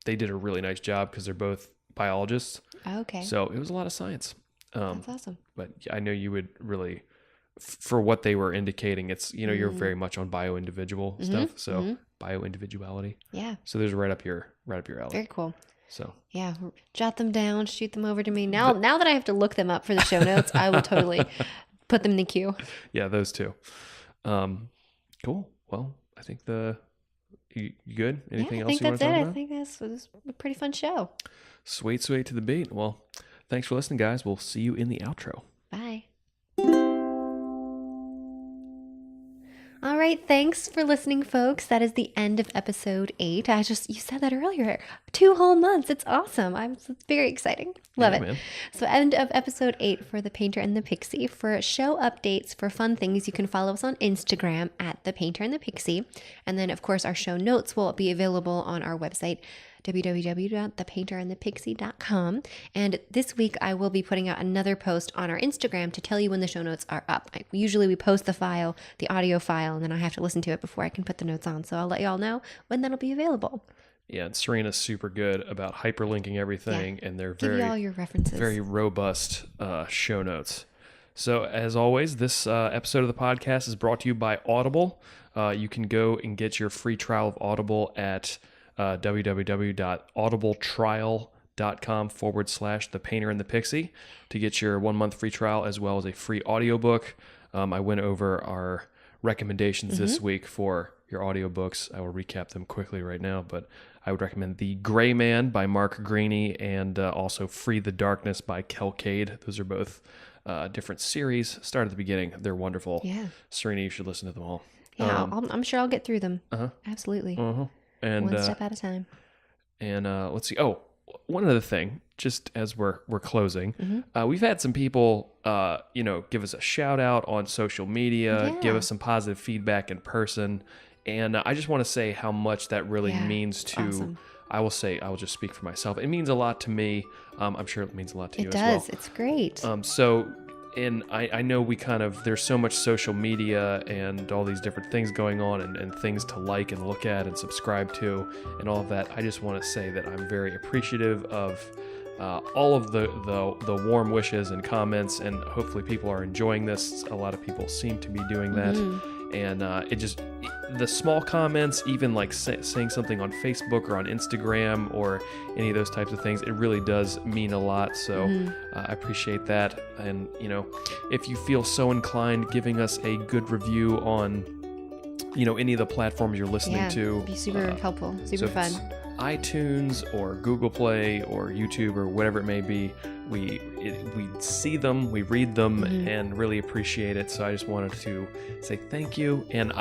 they did a really nice job because they're both biologists. Okay. So it was a lot of science. That's awesome. But I know you would really, for what they were indicating, it's, you're very much on bio-individual stuff. So bio-individuality. Yeah. So there's right up your alley. Very cool. So yeah, jot them down, shoot them over to me. Now that I have to look them up for the show notes, I will totally put them in the queue. Yeah, those two. Cool. Well, I think you good? Anything else you want to talk about? I think this was a pretty fun show. Sweet to the beat. Well, thanks for listening, guys. We'll see you in the outro. Bye. All right, thanks for listening, folks. That is the end of episode 8. You said that earlier. 2 whole months. It's awesome. It's very exciting. Love it. Man. So end of episode 8 for The Painter and the Pixie. For show updates, for fun things, you can follow us on Instagram at The Painter and the Pixie. And then, of course, our show notes will be available on our website, www.thepainterandthepixie.com. And this week I will be putting out another post on our Instagram to tell you when the show notes are up. Usually we post the audio file, and then I have to listen to it before I can put the notes on. So I'll let y'all know when that'll be available. Yeah, and Serena's super good about hyperlinking everything, and they're give you all your references. Very robust show notes. So as always, this episode of the podcast is brought to you by Audible. You can go and get your free trial of Audible at www.audibletrial.com/The Painter and the Pixie to get your 1-month free trial, as well as a free audiobook. I went over our recommendations this week for your audiobooks. I will recap them quickly right now, but I would recommend The Gray Man by Mark Greaney, and also Free the Darkness by Kade. Those are both different series. Start at the beginning. They're wonderful. Yeah. Serena, you should listen to them all. Yeah, I'm sure I'll get through them. Absolutely. And one step at a time. And let's see. Oh, one other thing, just as we're closing, we've had some people, give us a shout out on social media, give us some positive feedback in person, and I just want to say how much that really means to. Awesome. I will just speak for myself. It means a lot to me. I'm sure it means a lot to you as well. It does. It's great. And I know there's so much social media and all these different things going on and things to like and look at and subscribe to and all of that. I just want to say that I'm very appreciative of all of the warm wishes and comments, and hopefully people are enjoying this. A lot of people seem to be doing that. And the small comments, even like saying something on Facebook or on Instagram or any of those types of things, it really does mean a lot. So I appreciate that. And, if you feel so inclined, giving us a good review on, any of the platforms you're listening to. Be super helpful, super fun. iTunes or Google Play or YouTube or whatever it may be, we see them, we read them, and really appreciate it. So I just wanted to say thank you. And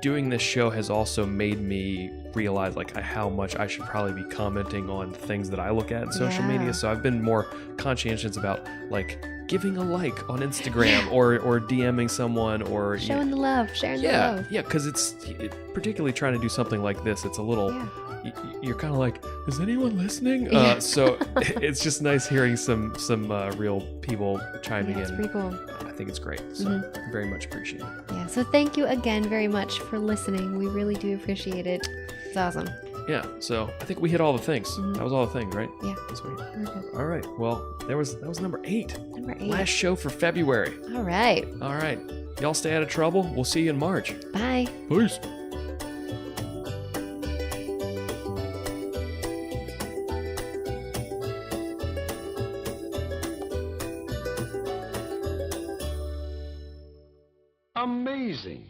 doing this show has also made me realize how much I should probably be commenting on things that I look at in social media. So I've been more conscientious about giving a like on Instagram or DMing someone or showing the love, sharing the love. Yeah, because it's particularly trying to do something like this. It's a little. You're kind of like, is anyone listening? So it's just nice hearing some real people chiming in. It's pretty cool. I think it's great. So very much appreciate it. Yeah. So thank you again very much for listening. We really do appreciate it. It's awesome. Yeah. So I think we hit all the things. That was all the things, right? Yeah. Sweet. All right. Well, that was number 8. Number 8. Last show for February. All right. Y'all stay out of trouble. We'll see you in March. Bye. Peace. Amazing.